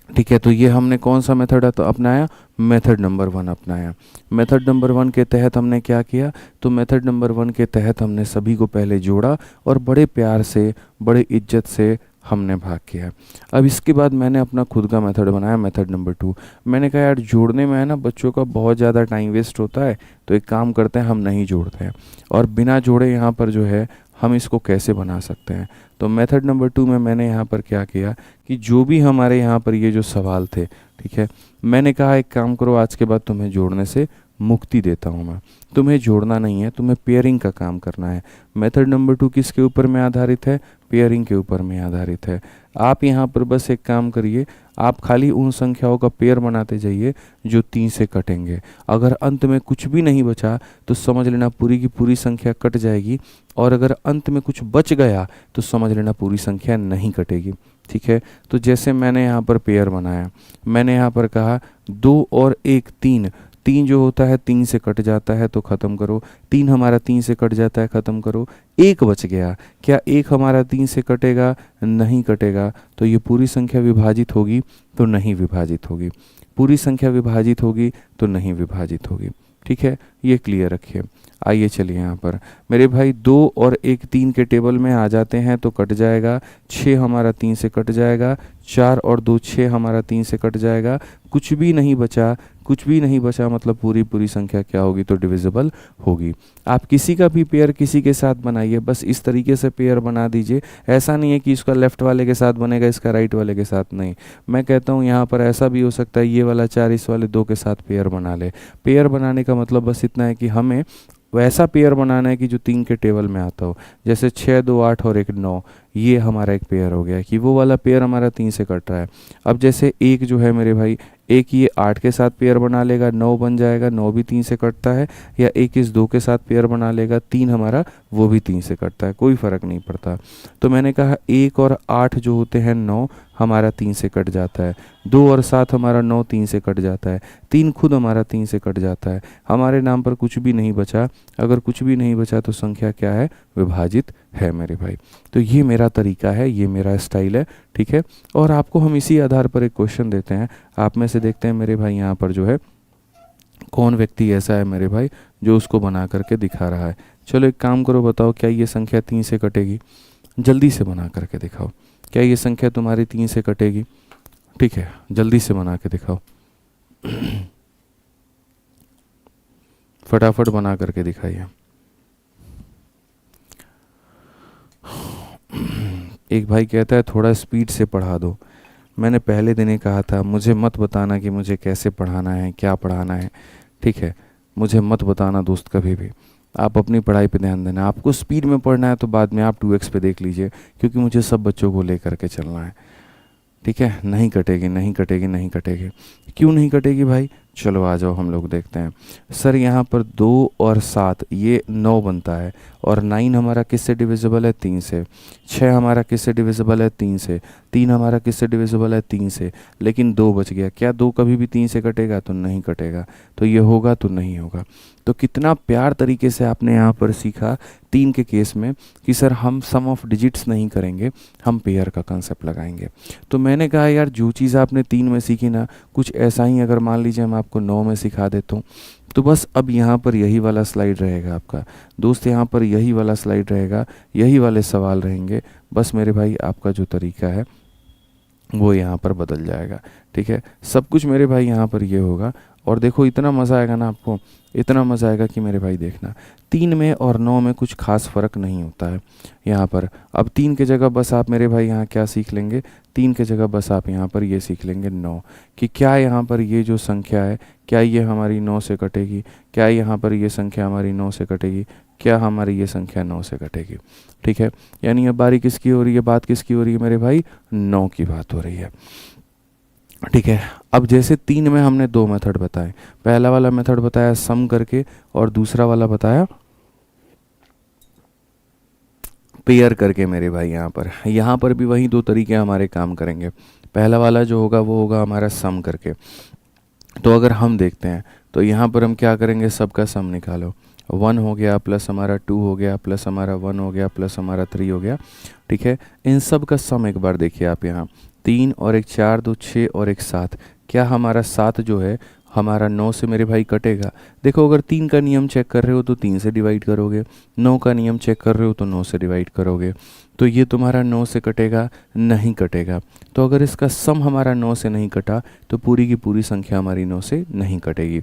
ठीक है, तो ये हमने कौन सा मेथड अपनाया? मेथड नंबर 1 अपनाया। मेथड नंबर 1 के तहत हमने क्या किया? तो मेथड नंबर 1 के तहत हमने सभी को पहले जोड़ा और बड़े प्यार से, बड़े इज्जत से हमने भाग किया। अब इसके बाद मैंने अपना खुद का मेथड बनाया, मेथड नंबर 2। मैंने कहा यार जोड़ने में है ना बच्चों का बहुत ज़्यादा टाइम वेस्ट होता है, तो एक काम करते हैं हम नहीं जोड़ते हैं, और बिना जोड़े यहाँ पर जो है हम इसको कैसे बना सकते हैं। तो मेथड नंबर 2 में मैंने यहाँ पर क्या किया कि जो भी हमारे यहाँ पर ये जो सवाल थे, ठीक है, मैंने कहा एक काम करो, आज के बाद तुम्हें जोड़ने से मुक्ति देता हूँ मैं, तुम्हें जोड़ना नहीं है, तुम्हें पेयरिंग का काम करना है। मेथड नंबर 2 किसके ऊपर में आधारित है? पेयरिंग के ऊपर में आधारित है। आप यहाँ पर बस एक काम करिए, आप खाली उन संख्याओं का पेयर बनाते जाइए जो 3 से कटेंगे। अगर अंत में कुछ भी नहीं बचा तो समझ लेना पूरी की पूरी संख्या कट जाएगी, और अगर अंत में कुछ बच गया तो समझ लेना पूरी संख्या नहीं कटेगी। ठीक है, तो जैसे मैंने यहाँ पर पेयर बनाया, मैंने यहाँ पर कहा 2 और 1 3, 3 जो होता है 3 से कट जाता है तो ख़त्म करो, 3 हमारा 3 से कट जाता है, ख़त्म करो। 1 बच गया, क्या 1 हमारा 3 से कटेगा? नहीं कटेगा। तो ये पूरी संख्या विभाजित होगी तो नहीं विभाजित होगी, पूरी संख्या विभाजित होगी तो नहीं विभाजित होगी। ठीक है, ये क्लियर रखिए। आइए चलिए यहाँ पर मेरे भाई 2 और 1 3 के टेबल में आ जाते हैं तो कट जाएगा। 6 हमारा 3 से कट जाएगा, 4 और 2 6 हमारा 3 से कट जाएगा, कुछ भी नहीं बचा, कुछ भी नहीं बचा मतलब पूरी पूरी संख्या क्या होगी? तो डिविजिबल होगी। आप किसी का भी पेयर किसी के साथ बनाइए, बस इस तरीके से पेयर बना दीजिए। ऐसा नहीं है कि इसका लेफ्ट वाले के साथ बनेगा, इसका राइट वाले के साथ नहीं। मैं कहता हूँ यहाँ पर ऐसा भी हो सकता है ये वाला 4 इस वाले 2 के साथ पेयर बना ले। पेयर बनाने का मतलब बस इतना है कि हमें वैसा पेयर बनाना है कि जो 3 के टेबल में आता हो। जैसे 6 2 8 और 1 9, ये हमारा एक पेयर हो गया कि वो वाला पेयर हमारा 3 से कट रहा है। अब जैसे 1 जो है मेरे भाई, 1 ये 8 के साथ पेयर बना लेगा, 9 बन जाएगा, 9 भी 3 से कटता है। या 1 इस 2 के साथ पेयर बना लेगा, 3 हमारा वो भी 3 से कटता है, कोई फ़र्क नहीं पड़ता। तो मैंने कहा 1 और 8 जो होते हैं 9 हमारा 3 से कट जाता है, 2 और 7 हमारा 9 3 से कट जाता है, 3 खुद हमारा 3 से कट जाता है। हमारे नाम पर कुछ भी नहीं बचा। अगर कुछ भी नहीं बचा तो संख्या क्या है? विभाजित है मेरे भाई। तो ये मेरा तरीका है, ये मेरा स्टाइल है, ठीक है। और आपको हम इसी आधार पर एक क्वेश्चन देते हैं, आप में से देखते हैं मेरे भाई यहाँ पर जो है कौन व्यक्ति ऐसा है मेरे भाई जो उसको बना करके दिखा रहा है। चलो एक काम करो, बताओ क्या ये संख्या 3 से कटेगी? जल्दी से बना करके दिखाओ, क्या ये संख्या तुम्हारी 3 से कटेगी? ठीक है, जल्दी से बना के दिखाओ, फटाफट बना करके दिखाइए। एक भाई कहता है थोड़ा स्पीड से पढ़ा दो। मैंने पहले दिन ही कहा था मुझे मत बताना कि मुझे कैसे पढ़ाना है, क्या पढ़ाना है, ठीक है। मुझे मत बताना दोस्त कभी भी, आप अपनी पढ़ाई पे ध्यान देना। आपको स्पीड में पढ़ना है तो बाद में आप 2x पे देख लीजिए, क्योंकि मुझे सब बच्चों को ले करके चलना है, ठीक है। नहीं कटेगी, नहीं कटेगी, नहीं कटेगी। क्यों नहीं कटेगी भाई? चलो आ जाओ हम लोग देखते हैं। सर यहाँ पर 2 और 7 ये 9 बनता है, और 9 हमारा किससे डिविजिबल है? 3 से। 6 हमारा किससे डिविजिबल है? 3 से। 3 हमारा किससे डिविजिबल है? 3 से। लेकिन 2 बच गया। क्या 2 कभी भी 3 से कटेगा? तो नहीं कटेगा। तो ये होगा तो नहीं होगा। तो कितना प्यार तरीके से आपने यहाँ पर सीखा 3 के केस में कि सर हम सम ऑफ डिजिट्स नहीं करेंगे, हम पेयर का कंसेप्ट लगाएंगे। तो मैंने कहा यार जो चीज़ आपने 3 में सीखी ना, कुछ ऐसा ही अगर मान लीजिए मैं आपको 9 में सिखा देता हूँ, तो बस अब यहाँ पर यही वाला स्लाइड रहेगा आपका दोस्त, यहाँ पर यही वाला स्लाइड रहेगा, यही वाले सवाल रहेंगे। बस मेरे भाई आपका जो तरीका है वो यहाँ पर बदल जाएगा, ठीक है। सब कुछ मेरे भाई यहाँ पर ये होगा। और देखो इतना मज़ा आएगा ना आपको, इतना मज़ा आएगा कि मेरे भाई देखना 3 में और 9 में कुछ खास फ़र्क नहीं होता है यहाँ पर। अब 3 के जगह बस आप मेरे भाई यहाँ क्या सीख लेंगे? 3 के जगह बस आप यहाँ पर ये सीख लेंगे 9, कि क्या यहाँ पर ये जो संख्या है क्या ये हमारी 9 से कटेगी? क्या यहाँ पर ये संख्या हमारी 9 से कटेगी? क्या हमारी ये संख्या 9 से कटेगी? ठीक है। यानी अब बारी किसकी हो रही है, बात किसकी हो रही है मेरे भाई? 9 की बात हो रही है, ठीक है। अब जैसे 3 में हमने 2 मेथड बताए, पहला वाला मेथड बताया सम करके, और दूसरा वाला बताया पेयर करके मेरे भाई। यहाँ पर भी वही 2 तरीके हमारे काम करेंगे। पहला वाला जो होगा वो होगा हमारा सम करके। तो अगर हम देखते हैं तो यहाँ पर हम क्या करेंगे? सबका सम निकालो। 1 हो गया प्लस हमारा 2 हो गया प्लस हमारा 1 हो गया प्लस हमारा 3 हो गया, ठीक है। इन सब का सम एक बार देखिए आप यहाँ, 3 और 1 4, 2 6 और 1 7। क्या हमारा 7 जो है हमारा 9 से मेरे भाई कटेगा? देखो अगर 3 का नियम चेक कर रहे हो तो 3 से डिवाइड करोगे, 9 का नियम चेक कर रहे हो तो 9 से डिवाइड करोगे। तो ये तुम्हारा 9 से कटेगा? नहीं कटेगा। तो अगर इसका सम हमारा 9 से नहीं कटा तो पूरी की पूरी संख्या हमारी 9 से नहीं कटेगी।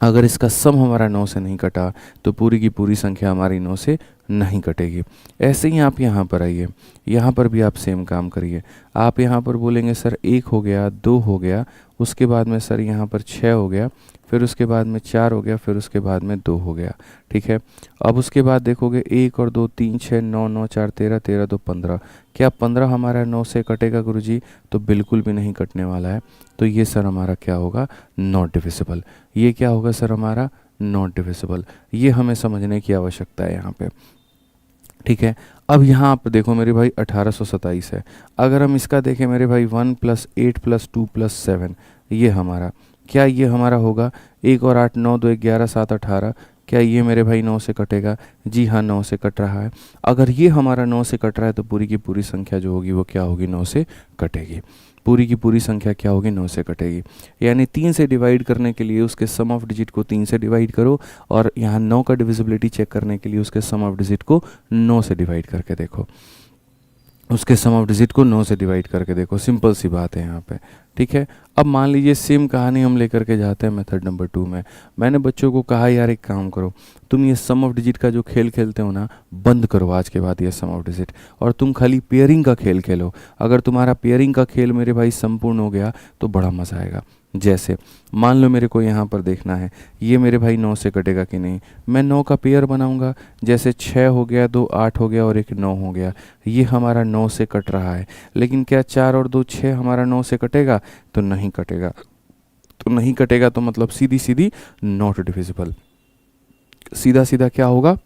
अगर इसका सम हमारा 9 से नहीं कटा तो पूरी की पूरी संख्या हमारी 9 से नहीं कटेगी। ऐसे ही आप यहाँ पर आइए, यहाँ पर भी आप सेम काम करिए। आप यहाँ पर बोलेंगे सर 1 हो गया, 2 हो गया, उसके बाद में सर यहाँ पर 6 हो गया, फिर उसके बाद में 4 हो गया, फिर उसके बाद में 2 हो गया, ठीक है। अब उसके बाद देखोगे 1 और 2 3 6 9 9 4 13 13 2 15। क्या 15 हमारा 9 से कटेगा गुरुजी? तो बिल्कुल भी नहीं कटने वाला है। तो ये सर हमारा क्या होगा? Not divisible. ये क्या होगा सर हमारा? Not divisible. ये हमें समझने की आवश्यकता है यहाँ पे, ठीक है। अब यहाँ आप देखो मेरे भाई 1827 है। अगर हम इसका देखें मेरे भाई 1 + 8 + 2 + 7, ये हमारा क्या ये हमारा होगा? 1 और 8 9 2 11 7 18। क्या ये मेरे भाई 9 से कटेगा? जी हाँ 9 से कट रहा है। अगर ये हमारा 9 से कट रहा है तो पूरी की पूरी संख्या जो होगी वो क्या होगी? 9 से कटेगी। पूरी की पूरी संख्या क्या होगी? 9 से कटेगी। यानी 3 से डिवाइड करने के लिए उसके सम ऑफ डिजिट को 3 से डिवाइड करो, और यहाँ 9 का डिविजिबिलिटी चेक करने के लिए उसके सम ऑफ डिजिट को 9 से डिवाइड करके देखो। उसके सम ऑफ डिजिट को 9 से डिवाइड करके देखो। सिंपल सी बात है यहाँ पे, ठीक है। अब मान लीजिए सेम कहानी हम लेकर के जाते हैं मेथड नंबर 2 में। मैंने बच्चों को कहा यार एक काम करो, तुम ये सम ऑफ डिजिट का जो खेल खेलते हो ना, बंद करो आज के बाद ये सम ऑफ डिजिट, और तुम खाली पेयरिंग का खेल खेलो। अगर तुम्हारा पेयरिंग का खेल मेरे भाई संपूर्ण हो गया तो बड़ा मज़ा आएगा। जैसे मान लो मेरे को यहाँ पर देखना है ये मेरे भाई 9 से कटेगा कि नहीं। मैं 9 का पेयर बनाऊंगा। जैसे 6 हो गया, 2 8 हो गया और 1 9 हो गया। ये हमारा 9 से कट रहा है। लेकिन क्या 4 और 2 6 हमारा 9 से कटेगा? तो नहीं कटेगा। तो नहीं कटेगा तो मतलब सीधी सीधी नॉट डिविजिबल। सीधा सीधा क्या होगा?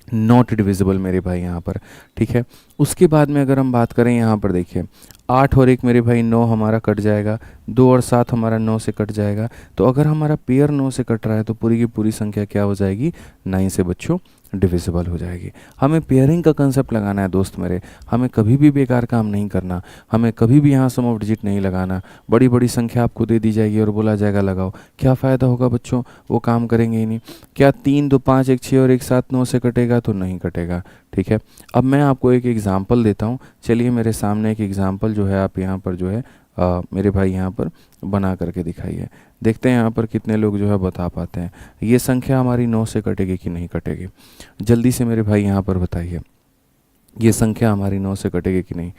नॉट डिविजिबल मेरे भाई यहाँ पर, ठीक है। उसके बाद में अगर हम बात करें यहाँ पर देखिए 8 और 1 मेरे भाई 9 हमारा कट जाएगा, 2 और 7 हमारा 9 से कट जाएगा। तो अगर हमारा पेयर 9 से कट रहा है तो पूरी की पूरी संख्या क्या हो जाएगी? 9 से बच्चों डिविजिबल हो जाएगी। हमें पेयरिंग का कंसेप्ट लगाना है दोस्त मेरे, हमें कभी भी बेकार काम नहीं करना, हमें कभी भी यहाँ सम ऑफ डिजिट नहीं लगाना। बड़ी बड़ी संख्या आपको दे दी जाएगी और बोला जाएगा लगाओ, क्या फ़ायदा होगा बच्चों, वो काम करेंगे ही नहीं। क्या 3 2 5 1 6 और 1 7 9 से कटेगा? तो नहीं कटेगा। ठीक है, अब मैं आपको एक एग्ज़ाम्पल देता हूँ। चलिए मेरे सामने एक एग्ज़ाम्पल जो है आप यहाँ पर जो है मेरे भाई यहाँ पर बना करके दिखाइए। देखते हैं यहाँ पर कितने लोग जो है बता पाते हैं। ये संख्या हमारी 9 से कटेगी कि नहीं कटेगी? जल्दी से मेरे भाई यहाँ पर बताइए, ये संख्या हमारी 9 से कटेगी कि नहीं?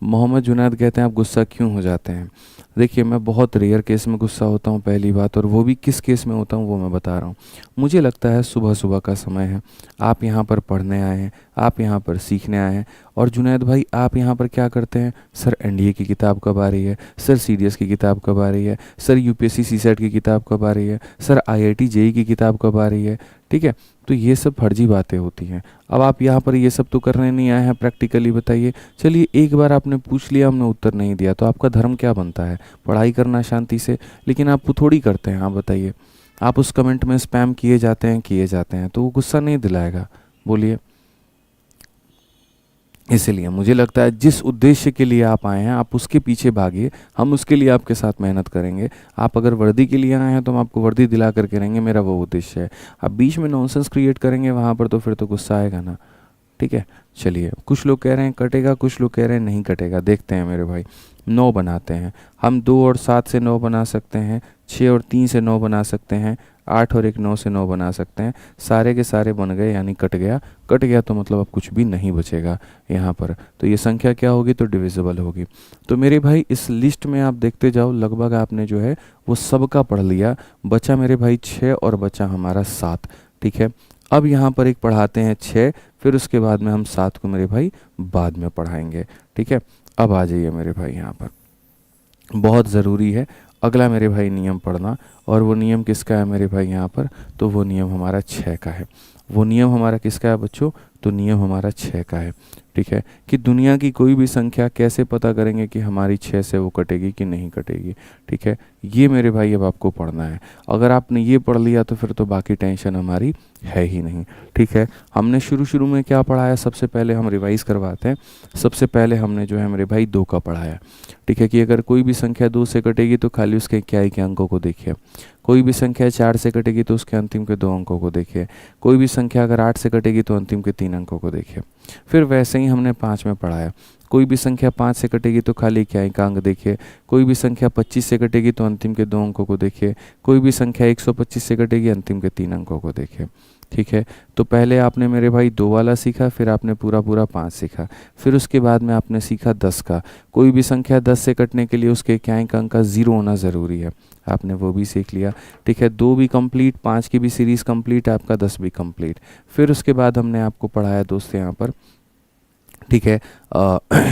मोहम्मद जुनैद कहते हैं आप गुस्सा क्यों हो जाते हैं? देखिए मैं बहुत रेयर केस में गुस्सा होता हूँ पहली बात, और वो भी किस केस में होता हूँ वो मैं बता रहा हूँ। मुझे लगता है सुबह सुबह का समय है, आप यहाँ पर पढ़ने आए हैं, आप यहाँ पर सीखने आए हैं, और जुनैद भाई आप यहाँ पर क्या करते हैं? सर एनडीए की किताब कब आ रही है, सर सीडीएस की किताब कब आ रही है, सर यूपीएससी सीसेट की किताब कब आ रही है, सर आईआईटी जेई की किताब कब आ रही है। ठीक है, तो ये सब फर्जी बातें होती हैं। अब आप यहाँ पर ये सब तो करने नहीं आए हैं प्रैक्टिकली, बताइए। चलिए एक बार आपने पूछ लिया, हमने उत्तर नहीं दिया, तो आपका धर्म क्या बनता है? पढ़ाई करना शांति से, लेकिन आप वो थोड़ी करते हैं। आप बताइए, आप उस कमेंट में स्पैम किए जाते हैं, तो वो गुस्सा नहीं दिलाएगा, बोलिए। इसलिए मुझे लगता है जिस उद्देश्य के लिए आप आए हैं आप उसके पीछे भागिए, हम उसके लिए आपके साथ मेहनत करेंगे। आप अगर वर्दी के लिए आए हैं तो हम आपको वर्दी दिला करके रहेंगे, मेरा वो उद्देश्य है। आप बीच में नॉनसेंस क्रिएट करेंगे वहाँ पर तो फिर तो गुस्सा आएगा ना। ठीक है, चलिए कुछ लोग कह रहे हैं कटेगा, कुछ लोग कह रहे हैं नहीं कटेगा। देखते हैं मेरे भाई, 9 बनाते हैं हम। 2 और 7 से 9 बना सकते हैं, 6 और 3 से 9 बना सकते हैं, 8 और 1 9 से 9 बना सकते हैं। सारे के सारे बन गए, यानी कट गया। कट गया तो मतलब अब कुछ भी नहीं बचेगा यहाँ पर, तो ये संख्या क्या होगी? तो डिविजिबल होगी। तो मेरे भाई इस लिस्ट में आप देखते जाओ, लगभग आपने जो है वो सबका पढ़ लिया। बचा मेरे भाई 6 और बचा हमारा 7। ठीक है, अब यहाँ पर एक पढ़ाते हैं 6, फिर उसके बाद में हम 7 को मेरे भाई बाद में पढ़ाएंगे। ठीक है, अब आ जाइए मेरे भाई यहाँ पर, बहुत ज़रूरी है अगला मेरे भाई नियम पढ़ना। और वो नियम किसका है मेरे भाई यहाँ पर? तो वो नियम हमारा 6 का है। वो नियम हमारा किसका है बच्चों? तो नियम हमारा 6 का है। ठीक है, कि दुनिया की कोई भी संख्या कैसे पता करेंगे कि हमारी 6 से वो कटेगी कि नहीं कटेगी। ठीक है, ये मेरे भाई अब आपको पढ़ना है। अगर आपने ये पढ़ लिया तो फिर तो बाकी टेंशन हमारी है ही नहीं। ठीक है, हमने शुरू में क्या पढ़ाया? सबसे पहले हम रिवाइज करवाते हैं। सबसे पहले हमने जो है मेरे भाई 2 का पढ़ाया। ठीक है, कि अगर कोई भी संख्या 2 से कटेगी तो खाली उसके इक्याई के अंकों को देखिए। कोई भी संख्या 4 से कटेगी तो उसके अंतिम के 2 अंकों को देखिए। कोई भी संख्या अगर 8 से कटेगी तो अंतिम के 3 अंकों को देखिए। फिर वैसे ही हमने 5 में पढ़ाया। कोई भी संख्या 5 से कटेगी तो खाली इक्याई का अंक देखिए। कोई भी संख्या 25 से कटेगी तो अंतिम के 2 अंकों को देखिए। कोई भी संख्या 125 से कटेगी, अंतिम के 3 अंकों को देखिए। ठीक है, तो पहले आपने मेरे भाई 2 वाला सीखा, फिर आपने पूरा 5 सीखा, फिर उसके बाद में आपने सीखा 10 का। कोई भी संख्या 10 से कटने के लिए उसके इक्याई का अंक का 0 होना ज़रूरी है, आपने वो भी सीख लिया। ठीक है, 2 भी कंप्लीट, 5 की भी सीरीज़ कंप्लीट, आपका 10 भी कंप्लीट। फिर उसके बाद हमने आपको पढ़ाया दोस्त यहाँ पर, ठीक है,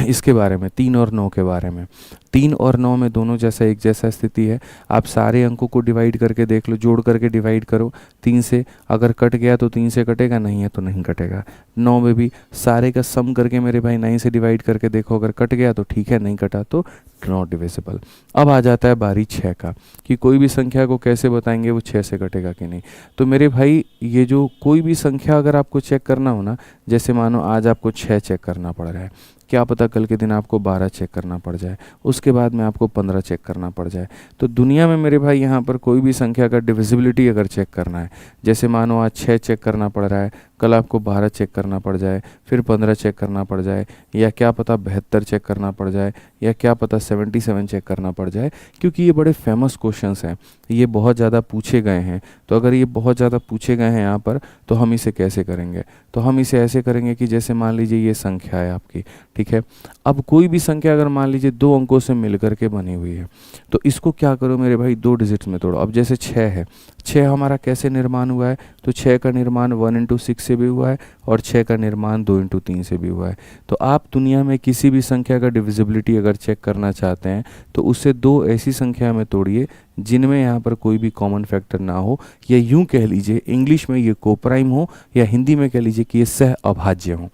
इसके बारे में 3 और 9 के बारे में। 3 और 9 में दोनों जैसा एक जैसा स्थिति है। आप सारे अंकों को डिवाइड करके देख लो, जोड़ करके डिवाइड करो 3 से। अगर कट गया तो 3 से कटेगा, नहीं है तो नहीं कटेगा। 9 में भी सारे का सम करके मेरे भाई 9 से डिवाइड करके देखो, अगर कट गया तो ठीक है, नहीं कटा तो नॉट डिविजिबल। अब आ जाता है बारी 6 का, कि कोई भी संख्या को कैसे बताएंगे वो 6 से कटेगा कि नहीं। तो मेरे भाई ये जो कोई भी संख्या अगर आपको चेक करना हो ना, जैसे मानो आज आपको 6 चेक करना पड़ रहा है, क्या पता कल के दिन आपको 12 चेक करना पड़ जाए, उसके बाद में आपको 15 चेक करना पड़ जाए। तो दुनिया में मेरे भाई यहाँ पर कोई भी संख्या का डिविजिबिलिटी अगर चेक करना है, जैसे मानो आज 6 चेक करना पड़ रहा है, कल आपको 12 चेक करना पड़ जाए, फिर 15 चेक करना पड़ जाए, या क्या पता 72 चेक करना पड़ जाए, या क्या पता 77 चेक करना पड़ जाए, क्योंकि ये बड़े फेमस क्वेश्चंस हैं, ये बहुत ज़्यादा पूछे गए हैं। तो अगर ये बहुत ज़्यादा पूछे गए हैं यहाँ पर, तो हम इसे कैसे करेंगे? तो हम इसे ऐसे करेंगे कि जैसे मान लीजिए ये संख्या है आपकी, ठीक है। अब कोई भी संख्या अगर मान लीजिए 2 अंकों से मिलकर के बनी हुई है, तो इसको क्या करो मेरे भाई, 2 डिजिट्स में तोड़ो। अब जैसे 6 है, 6 हमारा कैसे निर्माण हुआ है? तो 6 का निर्माण 1 इंटू 6 से भी हुआ है, और 6 का निर्माण 2 इंटू 3 से भी हुआ है। तो आप दुनिया में किसी भी संख्या का डिविजिबिलिटी अगर चेक करना चाहते हैं, तो उससे 2 ऐसी संख्या में तोड़िए जिनमें यहाँ पर कोई भी कॉमन फैक्टर ना हो, या यूं कह लीजिए इंग्लिश में ये कोप्राइम हो, या हिंदी में कह लीजिए कि ये सह अभाज्य हो।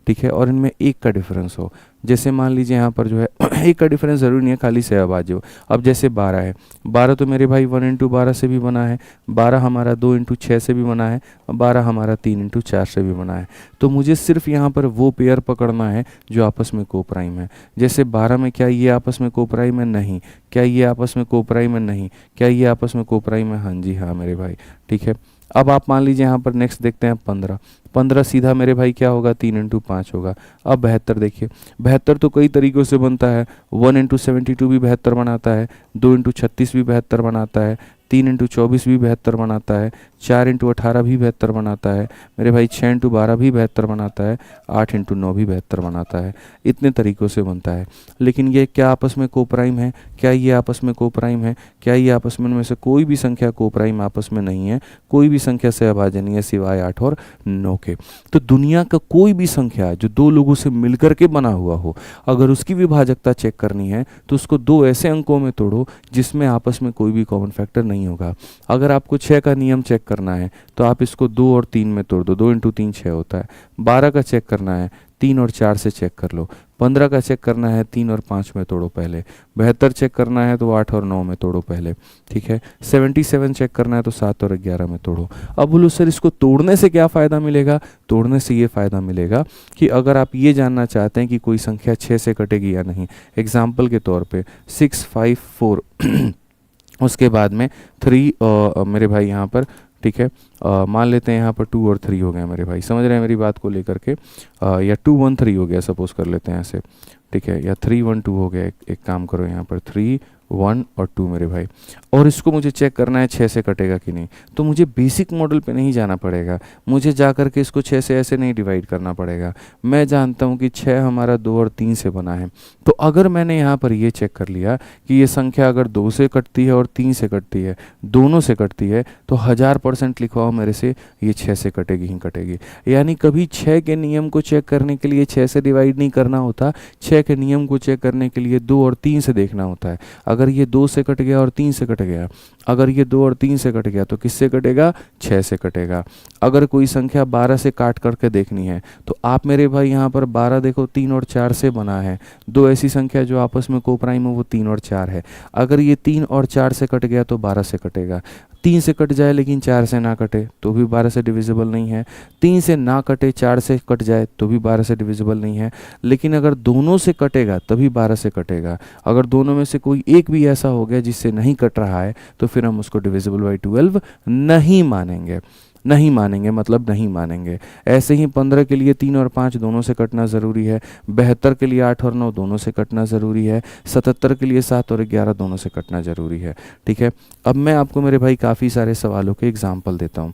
ठीक है, और इनमें एक का डिफरेंस हो। जैसे मान लीजिए यहाँ पर जो है एक का डिफरेंस ज़रूरी नहीं है, खाली सहबाजी हो। अब जैसे 12 है, 12 तो मेरे भाई 1 इंटू 12 से भी बना है, 12 हमारा 2 इंटू 6 से भी बना है, 12 हमारा 3 इंटू 4 से भी बना है। तो मुझे सिर्फ यहाँ पर वो पेयर पकड़ना है जो आपस में कोप्राइम है। जैसे 12 में क्या ये आपस में कोप्राइम है? नहीं। क्या ये आपस में कोप्राइम है? नहीं। क्या ये आपस में कोप्राइम है? हाँ जी हाँ मेरे भाई, ठीक है। अब आप मान लीजिए यहाँ पर नेक्स्ट देखते हैं 15। 15 सीधा मेरे भाई क्या होगा? 3 इंटू 5 होगा। अब 72 देखिए, 72 तो कई तरीक़ों से बनता है। 1 इंटू 72 भी 72 बनाता है, 2 इंटू 36 भी 72 बनाता है, 3 इंटू 24 भी 72 बनाता है, 4 इंटू 18 भी 72 बनाता है मेरे भाई, 6 इंटू 12 भी 72 बनाता है, 8 इंटू 9 भी 72 बनाता है। इतने तरीक़ों से बनता है। लेकिन ये क्या आपस में कोप्राइम है? क्या ये आपस में कोप्राइम है? क्या ये आपस में, इनमें से कोई भी संख्या कोप्राइम आपस में नहीं है। कोई भी संख्या सहभाजनीय है सिवाय 8 और 9 के। तो दुनिया का कोई भी संख्या जो दो लोगों से मिलकर के बना हुआ हो, अगर उसकी विभाजकता चेक करनी है तो उसको दो ऐसे अंकों में तोड़ो जिसमें आपस में कोई भी कॉमन फैक्टर नहीं होगा। अगर आपको 6 का नियम चेक करना है तो आप इसको 2 और 3 में तोड़ दो, 2 इंटू 3 6 होता है। 12 का चेक करना है 3 और 4 से चेक कर लो। 15 का चेक करना है 3 और 5 में तोड़ो पहले। 72 चेक करना है तो 8 और 9 में तोड़ो पहले, ठीक है। 77 चेक करना है तो 7 और 11 में तोड़ो। अब बोलो सर इसको तोड़ने से क्या फ़ायदा मिलेगा? तोड़ने से ये फ़ायदा मिलेगा कि अगर आप ये जानना चाहते हैं कि कोई संख्या 6 से कटेगी या नहीं, एग्जाम्पल के तौर पे 6 5 4 उसके बाद में 3 मेरे भाई यहाँ पर, ठीक है, मान लेते हैं यहाँ पर 2 और 3 हो गया मेरे भाई, समझ रहे हैं मेरी बात को लेकर के, या 2 1 3 हो गया, सपोज कर लेते हैं ऐसे, ठीक है, या 3 1 2 हो गया। एक काम करो यहाँ पर 3 1 और 2 मेरे भाई, और इसको मुझे चेक करना है 6 से कटेगा कि नहीं। तो मुझे बेसिक मॉडल पे नहीं जाना पड़ेगा, मुझे जा कर के इसको 6 से ऐसे नहीं डिवाइड करना पड़ेगा। मैं जानता हूँ कि 6 हमारा 2 और 3 से बना है। तो अगर मैंने यहाँ पर ये चेक कर लिया कि ये संख्या अगर 2 से कटती है और 3 से कटती है, दोनों से कटती है, तो 1000% लिखवाओ मेरे से, ये 6 से कटेगी ही कटेगी। यानी कभी 6 के नियम को चेक करने के लिए 6 से डिवाइड नहीं करना होता, 6 के नियम को चेक करने के लिए 2 और 3 से देखना होता है। अगर ये 2 से कट गया और 3 से कट गया, अगर ये 2 और 3 से कट गया तो किससे कटेगा? 6 से कटेगा। अगर कोई संख्या 12 से काट करके देखनी है तो आप मेरे भाई यहाँ पर 12 देखो 3 और 4 से बना है। दो ऐसी संख्या जो आपस में कोप्राइम हो वो 3 और 4 है। अगर ये 3 और 4 से कट गया तो 12 से कटेगा। 3 से कट जाए लेकिन 4 से ना कटे तो भी 12 से डिविजिबल नहीं है। 3 से ना कटे 4 से कट जाए तो भी 12 से डिविजिबल नहीं है। लेकिन अगर दोनों से कटेगा तभी 12 से कटेगा। अगर दोनों में से कोई एक भी ऐसा हो गया जिससे नहीं कट रहा है तो फिर हम उसको डिविजिबल बाई 12 नहीं मानेंगे। नहीं मानेंगे मतलब नहीं मानेंगे। ऐसे ही 15 के लिए 3 और 5 दोनों से कटना ज़रूरी है। 72 के लिए 8 और 9 दोनों से कटना ज़रूरी है। 77 के लिए 7 और 11 दोनों से कटना ज़रूरी है, ठीक है। अब मैं आपको मेरे भाई काफ़ी सारे सवालों के एग्जाम्पल देता हूँ।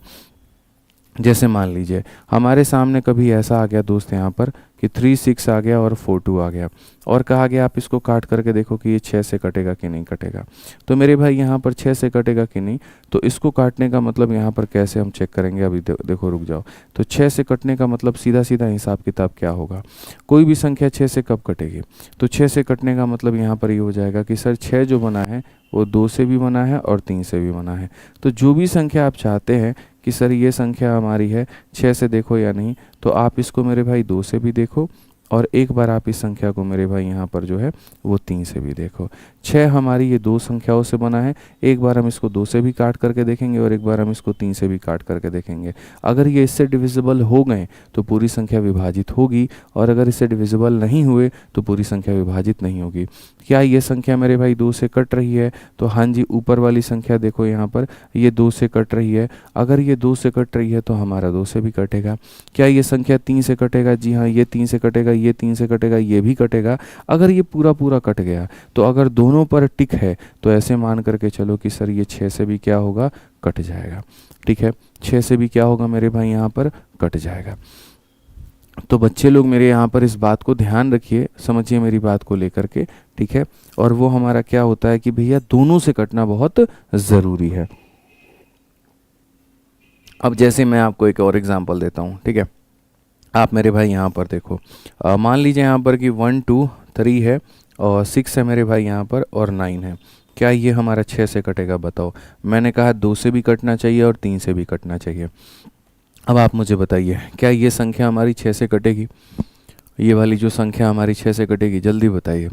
जैसे मान लीजिए हमारे सामने कभी ऐसा आ गया दोस्त यहाँ पर कि 3 6 आ गया और 4 2 आ गया और कहा गया आप इसको काट करके देखो कि ये 6 से कटेगा कि नहीं कटेगा। तो मेरे भाई यहाँ पर 6 से कटेगा कि नहीं, तो इसको काटने का मतलब यहाँ पर कैसे हम चेक करेंगे, अभी देखो रुक जाओ। तो 6 से कटने का मतलब सीधा सीधा हिसाब किताब क्या होगा, कोई भी संख्या 6 से कब कटेगी, तो 6 से कटने का मतलब यहाँ पर ये हो जाएगा कि सर 6 जो बना है वो 2 से भी बना है और 3 से भी बना है। तो जो भी संख्या आप चाहते हैं कि सर ये संख्या हमारी है 6 से देखो या नहीं, तो आप इसको मेरे भाई 2 से भी देखो और एक बार आप इस संख्या को मेरे भाई यहाँ पर जो है वो 3 से भी देखो। 6 हमारी ये 2 संख्याओं से बना है, एक बार हम इसको 2 से भी काट करके देखेंगे और एक बार हम इसको 3 से भी काट करके देखेंगे। अगर ये इससे डिविजिबल हो गए तो पूरी संख्या विभाजित होगी और अगर इससे डिविजिबल नहीं हुए तो पूरी संख्या विभाजित नहीं होगी। क्या ये संख्या मेरे भाई 2 से कट रही है, तो हाँ जी, ऊपर वाली संख्या देखो यहाँ पर ये 2 से कट रही है। अगर ये 2 से कट रही है तो हमारा 2 से भी कटेगा। क्या ये संख्या 3 से कटेगा, जी हाँ ये 3 से कटेगा, ये 3 से कटेगा, ये भी कटेगा। अगर ये पूरा पूरा कट गया तो अगर दोनों पर टिक है तो ऐसे मान करके चलो कि सर ये 6 से भी क्या होगा, कट जाएगा, ठीक है। 6 से भी क्या होगा मेरे भाई यहाँ पर, कट जाएगा। तो बच्चे लोग मेरे यहाँ पर इस बात को ध्यान रखिए, समझिए मेरी बात को लेकर के, ठीक है। और वो हमारा क्या होता है कि भैया दोनों से कटना बहुत ज़रूरी है। अब जैसे मैं आपको एक और एग्जांपल देता हूँ, ठीक है। आप मेरे भाई यहाँ पर देखो, मान लीजिए यहाँ पर कि 1 2 3 है और 6 है मेरे भाई यहाँ पर और 9 है। क्या ये हमारा 6 से कटेगा, बताओ। मैंने कहा 2 से भी कटना चाहिए और 3 से भी कटना चाहिए। अब आप मुझे बताइए क्या ये संख्या हमारी 6 से कटेगी। ये वाली जो संख्या हमारी 6 से कटेगी, जल्दी बताइए।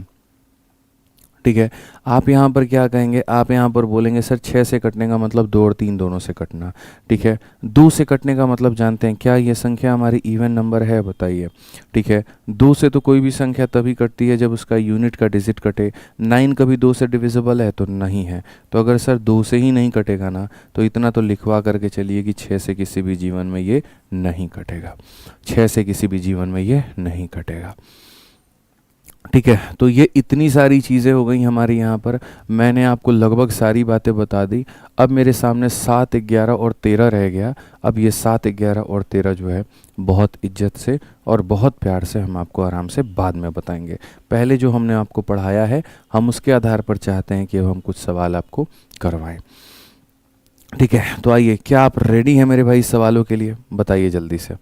ठीक है, आप यहाँ पर क्या कहेंगे, आप यहाँ पर बोलेंगे सर 6 से कटने का मतलब 2 और 3 दोनों से कटना। ठीक है, 2 से कटने का मतलब जानते हैं क्या, ये संख्या हमारी इवन नंबर है, बताइए। ठीक है, 2 से तो कोई भी संख्या तभी कटती है जब उसका यूनिट का डिजिट कटे। 9 कभी 2 से डिविजिबल है तो नहीं है। तो अगर सर 2 से ही नहीं कटेगा ना, तो इतना तो लिखवा करके चलिए कि 6 से किसी भी जीवन में ये नहीं कटेगा, 6 से किसी भी जीवन में ये नहीं कटेगा। ठीक है, तो ये इतनी सारी चीज़ें हो गई हमारी यहाँ पर, मैंने आपको लगभग सारी बातें बता दी। अब मेरे सामने 7, 11 और 13 रह गया। अब ये 7, 11 और 13 जो है बहुत इज्जत से और बहुत प्यार से हम आपको आराम से बाद में बताएंगे। पहले जो हमने आपको पढ़ाया है हम उसके आधार पर चाहते हैं कि अब हम कुछ सवाल आपको करवाएं। ठीक है, तो आइए, क्या आप रेडी हैं मेरे भाई सवालों के लिए, बताइए जल्दी से।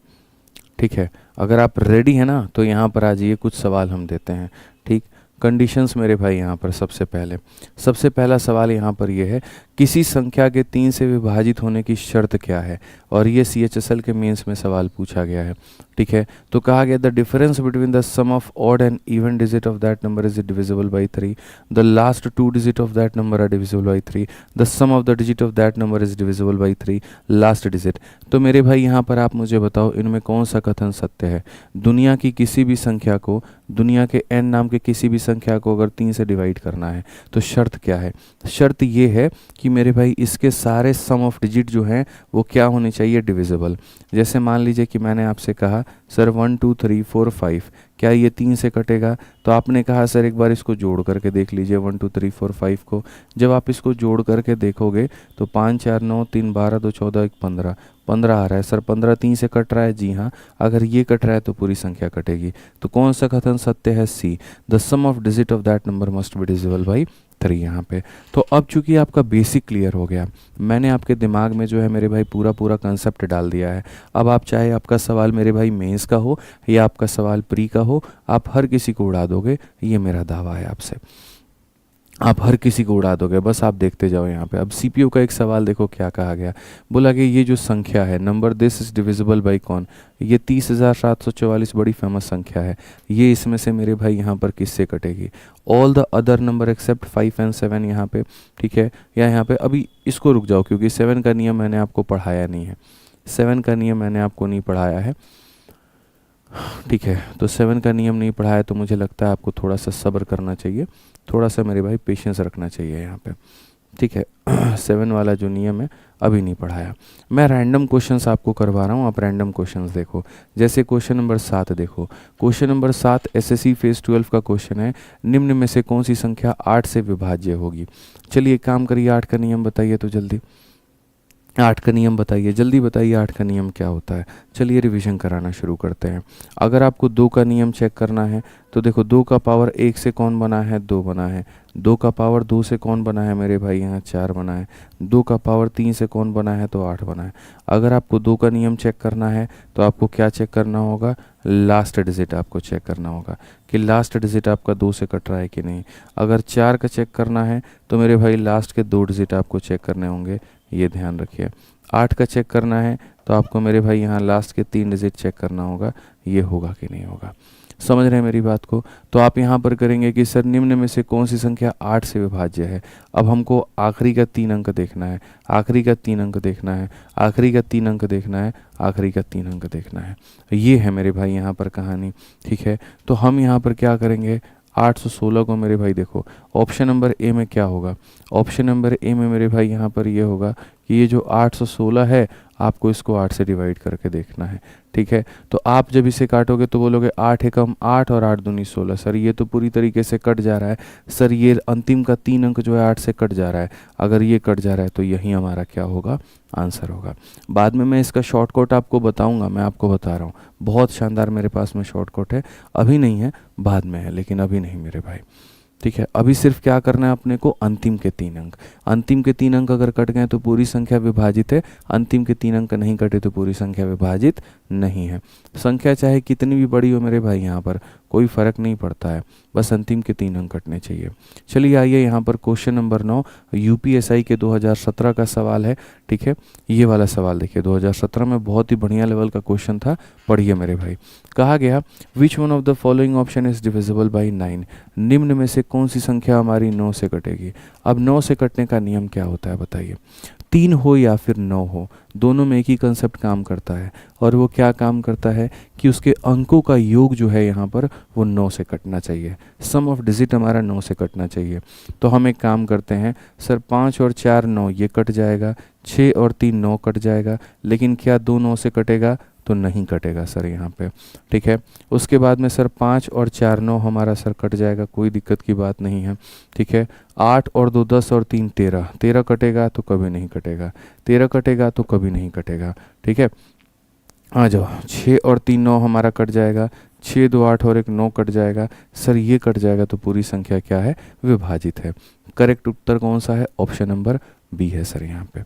ठीक है, अगर आप रेडी हैं ना तो यहाँ पर आ जाइए, कुछ सवाल हम देते हैं। ठीक, कंडीशंस मेरे भाई यहाँ पर सबसे पहला सवाल यहाँ पर ये है, किसी संख्या के 3 से विभाजित होने की शर्त क्या है। और ये CHSL के मेंस में सवाल पूछा गया है। ठीक है, तो कहा गया the difference between the sum of odd and even digit of that number is divisible by 3, the last 2 digit of that number are divisible by 3, the sum of the digit of that number is divisible by 3, last digit. तो मेरे भाई यहाँ पर आप मुझे बताओ इनमें कौन सा कथन सत्य है। दुनिया की किसी भी संख्या को, दुनिया के n नाम के किसी भी संख्या को अगर 3 से डिवाइड करना है तो शर्त क्या है। शर्त ये है कि मेरे भाई इसके सारे सम ऑफ डिजिट जो हैं वो क्या होने चाहिए, डिविजिबल। जैसे मान लीजिए कि मैंने आपसे कहा सर 1 2 3 4 5, क्या ये 3 से कटेगा। तो आपने कहा सर एक बार इसको जोड़ करके देख लीजिए 1 2 3 4 5 को। जब आप इसको जोड़ करके देखोगे तो 5 4 9 3 12 2 14 1 15, 15 आ रहा है। सर 15 3 से कट रहा है, जी हाँ। अगर ये कट रहा है तो पूरी संख्या कटेगी। तो कौन सा कथन सत्य है, C, the sum of digit of that number must be divisible by 3 यहाँ पे। तो अब चूंकि आपका बेसिक क्लियर हो गया, मैंने आपके दिमाग में जो है मेरे भाई पूरा कंसेप्ट डाल दिया है। अब आप चाहे आपका सवाल मेरे भाई मेंस का हो या आपका सवाल प्री का हो, आप हर किसी को उड़ा दोगे, ये मेरा दावा है आपसे। आप हर किसी को उड़ा दोगे, बस आप देखते जाओ यहाँ पे। अब सीपीयू का एक सवाल देखो क्या कहा गया, बोला कि ये जो संख्या है number this is divisible by कौन, ये 30,744 बड़ी फेमस संख्या है, ये इसमें से मेरे भाई यहाँ पर किससे कटेगी। All the other number except 5 and 7 यहाँ पे। ठीक है, या यहाँ पे अभी इसको रुक जाओ क्योंकि 7 का नियम मैंने आपको पढ़ाया नहीं है, 7 का नियम मैंने आपको नहीं पढ़ाया है। ठीक है, तो 7 का नियम नहीं पढ़ाया तो मुझे लगता है आपको थोड़ा सा सब्र करना चाहिए, थोड़ा सा मेरे भाई पेशेंस रखना चाहिए यहाँ पे। ठीक है, 7 वाला जो नियम है अभी नहीं पढ़ाया। मैं रैंडम क्वेश्चंस आपको करवा रहा हूँ, आप रैंडम क्वेश्चंस देखो। जैसे क्वेश्चन नंबर 7 देखो, क्वेश्चन नंबर 7 SSC फेज 12 का क्वेश्चन है, निम्न में से कौन सी संख्या 8 से विभाज्य होगी। चलिए एक काम करिए, 8 का नियम बताइए तो जल्दी, 8 का नियम बताइए, जल्दी बताइए 8 का नियम क्या होता है। चलिए रिवीजन कराना शुरू करते हैं। अगर आपको 2 का नियम चेक करना है तो देखो 2 का पावर 1 से कौन बना है, 2 बना है। 2 का पावर 2 से कौन बना है मेरे भाई, यहाँ 4 बना है। 2 का पावर 3 से कौन बना है, तो 8 बना है। अगर आपको 2 का नियम चेक करना है तो आपको क्या चेक करना होगा, लास्ट डिजिट आपको चेक करना होगा कि लास्ट डिजिट आपका 2 से कट रहा है कि नहीं। अगर 4 का चेक करना है तो मेरे भाई लास्ट के 2 डिजिट आपको चेक करने होंगे, ये ध्यान रखिए। 8 का चेक करना है तो आपको मेरे भाई यहाँ लास्ट के 3 डिजिट चेक करना होगा, ये होगा कि नहीं होगा। समझ रहे हैं मेरी बात को। तो आप यहाँ पर करेंगे कि सर निम्न में से कौन सी संख्या 8 से विभाज्य है। अब हमको आखिरी का 3 अंक देखना है, आखिरी का 3 अंक देखना है, आखिरी का 3 अंक देखना है, आखिरी का 3 अंक देखना है। ये है मेरे भाई यहाँ पर कहानी। ठीक है, तो हम यहाँ पर क्या करेंगे, 816 को मेरे भाई देखो ऑप्शन नंबर ए में क्या होगा। ऑप्शन नंबर ए में मेरे भाई यहाँ पर ये होगा कि ये जो 816 है आपको इसको 8 से डिवाइड करके देखना है। ठीक है, तो आप जब इसे काटोगे तो बोलोगे 8 एकम 8 और 8 दूनी 16। सर ये तो पूरी तरीके से कट जा रहा है। सर ये अंतिम का 3 अंक जो है 8 से कट जा रहा है। अगर ये कट जा रहा है तो यही हमारा क्या होगा, आंसर होगा। बाद में मैं इसका शॉर्टकट आपको बताऊंगा, मैं आपको बता रहा हूँ बहुत शानदार मेरे पास में शॉर्टकट है, अभी नहीं है बाद में है, लेकिन अभी नहीं मेरे भाई। ठीक है, अभी सिर्फ क्या करना है अपने को, अंतिम के 3 अंक। अंतिम के 3 अंक अगर कट गए तो पूरी संख्या विभाजित है, अंतिम के 3 अंक नहीं कटे तो पूरी संख्या विभाजित नहीं है। संख्या चाहे कितनी भी बड़ी हो मेरे भाई, यहाँ पर कोई फ़र्क नहीं पड़ता है, बस अंतिम के 3 अंक कटने चाहिए। चलिए आइए यहाँ पर क्वेश्चन नंबर 9 यूपीएसआई के 2017 का सवाल है। ठीक है, ये वाला सवाल देखिए, 2017 में बहुत ही बढ़िया लेवल का क्वेश्चन था, पढ़िए मेरे भाई। कहा गया which one of the following option is divisible by 9, निम्न में से कौन सी संख्या हमारी 9 से कटेगी। अब 9 से कटने का नियम क्या होता है बताइए। 3 हो या फिर 9 हो, दोनों में एक ही कंसेप्ट काम करता है, और वो क्या काम करता है कि उसके अंकों का योग जो है यहाँ पर वो 9 से कटना चाहिए, सम ऑफ डिजिट हमारा 9 से कटना चाहिए। तो हम एक काम करते हैं सर, 5 और 4 9 ये कट जाएगा, 6 और 3 9 कट जाएगा, लेकिन क्या 2 9 से कटेगा, तो नहीं कटेगा सर यहाँ पे। ठीक है, उसके बाद में सर 5 और 4 9 हमारा सर कट जाएगा, कोई दिक्कत की बात नहीं है। ठीक है, 8 और 2 10 और 3 13, 13 कटेगा तो कभी नहीं कटेगा, 13 कटेगा तो कभी नहीं कटेगा। ठीक है, आ जाओ, 6 और 3 9 हमारा कट जाएगा, 6 2 8 और 1 9 कट जाएगा, सर ये कट जाएगा तो पूरी संख्या क्या है, विभाजित है। करेक्ट उत्तर कौन सा है, ऑप्शन नंबर बी है सर यहाँ पे।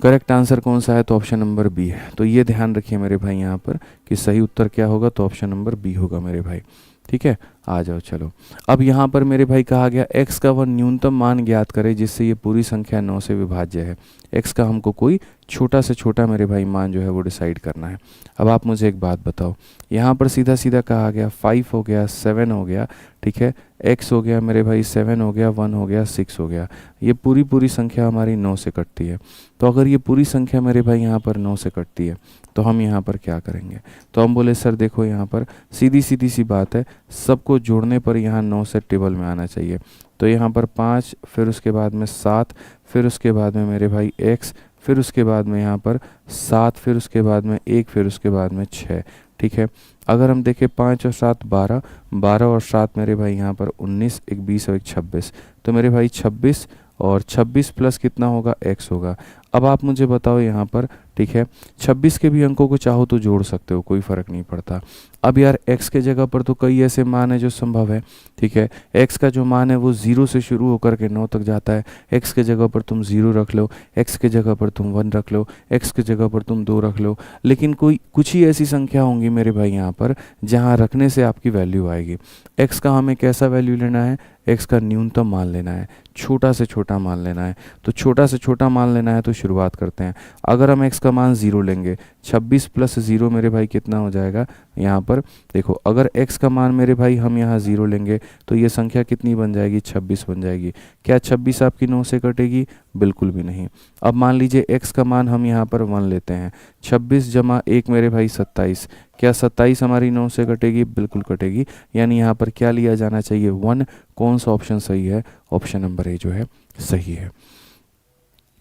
करेक्ट आंसर कौन सा है, तो ऑप्शन नंबर बी है। तो ये ध्यान रखिए मेरे भाई यहाँ पर कि सही उत्तर क्या होगा, तो ऑप्शन नंबर बी होगा मेरे भाई। ठीक है, आ जाओ चलो। अब यहाँ पर मेरे भाई कहा गया x का वह न्यूनतम मान ज्ञात करे जिससे ये पूरी संख्या 9 से विभाज्य है। x का हमको कोई छोटा से छोटा मेरे भाई मान जो है वो डिसाइड करना है। अब आप मुझे एक बात बताओ, यहाँ पर सीधा सीधा कहा गया 5 हो गया, 7 हो गया, ठीक है, x हो गया मेरे भाई 7 हो गया, 1 हो गया, 6 हो गया, ये पूरी संख्या हमारी 9 से कटती है। तो अगर ये पूरी संख्या मेरे भाई यहाँ पर 9 से कटती है तो हम यहाँ पर क्या करेंगे, तो हम बोले सर देखो यहाँ पर सीधी सी बात है, सबको जोड़ने पर यहाँ 9 से टेबल में आना चाहिए। तो यहाँ पर 5, फिर उसके बाद में 7, फिर उसके बाद में मेरे भाई x, फिर उसके बाद में यहाँ पर 7, फिर उसके बाद में 1, फिर उसके बाद में 6। ठीक है, अगर हम देखें 5 और 7 12, 12 और 7 मेरे भाई यहाँ पर 19, एक 20 और एक 26, तो मेरे भाई 26 और 26 प्लस कितना होगा, x होगा। अब आप मुझे बताओ यहाँ पर, ठीक है, 26 के भी अंकों को चाहो तो जोड़ सकते हो, कोई फ़र्क नहीं पड़ता। अब यार x के जगह पर तो कई ऐसे मान है जो संभव है। ठीक है, x का जो मान है वो 0 से शुरू होकर के 9 तक जाता है। x के जगह पर तुम 0 रख लो, x के जगह पर तुम 1 रख लो, x के जगह पर तुम 2 रख लो, लेकिन कोई कुछ ही ऐसी संख्या होंगी मेरे भाई यहाँ पर जहाँ रखने से आपकी वैल्यू आएगी। x का हमें कैसा वैल्यू लेना है, x का न्यूनतम मान लेना है, छोटा से छोटा मान लेना है। तो छोटा से छोटा मान लेना है तो शुरुआत करते हैं। अगर हम x का मान 0 लेंगे, 26 प्लस 0 मेरे भाई कितना हो जाएगा, यहाँ पर देखो, अगर x का मान मेरे भाई हम यहाँ 0 लेंगे तो ये संख्या कितनी बन जाएगी, 26 बन जाएगी। क्या 26 आपकी 9 से कटेगी, बिल्कुल भी नहीं। अब मान लीजिए x का मान हम यहाँ पर 1 लेते हैं, 26 जमा 1 मेरे भाई 27, क्या 27 हमारी 9 से कटेगी, बिल्कुल कटेगी। यानी यहाँ पर क्या लिया जाना चाहिए, 1। कौन सा ऑप्शन सही है, ऑप्शन नंबर ए जो है सही है।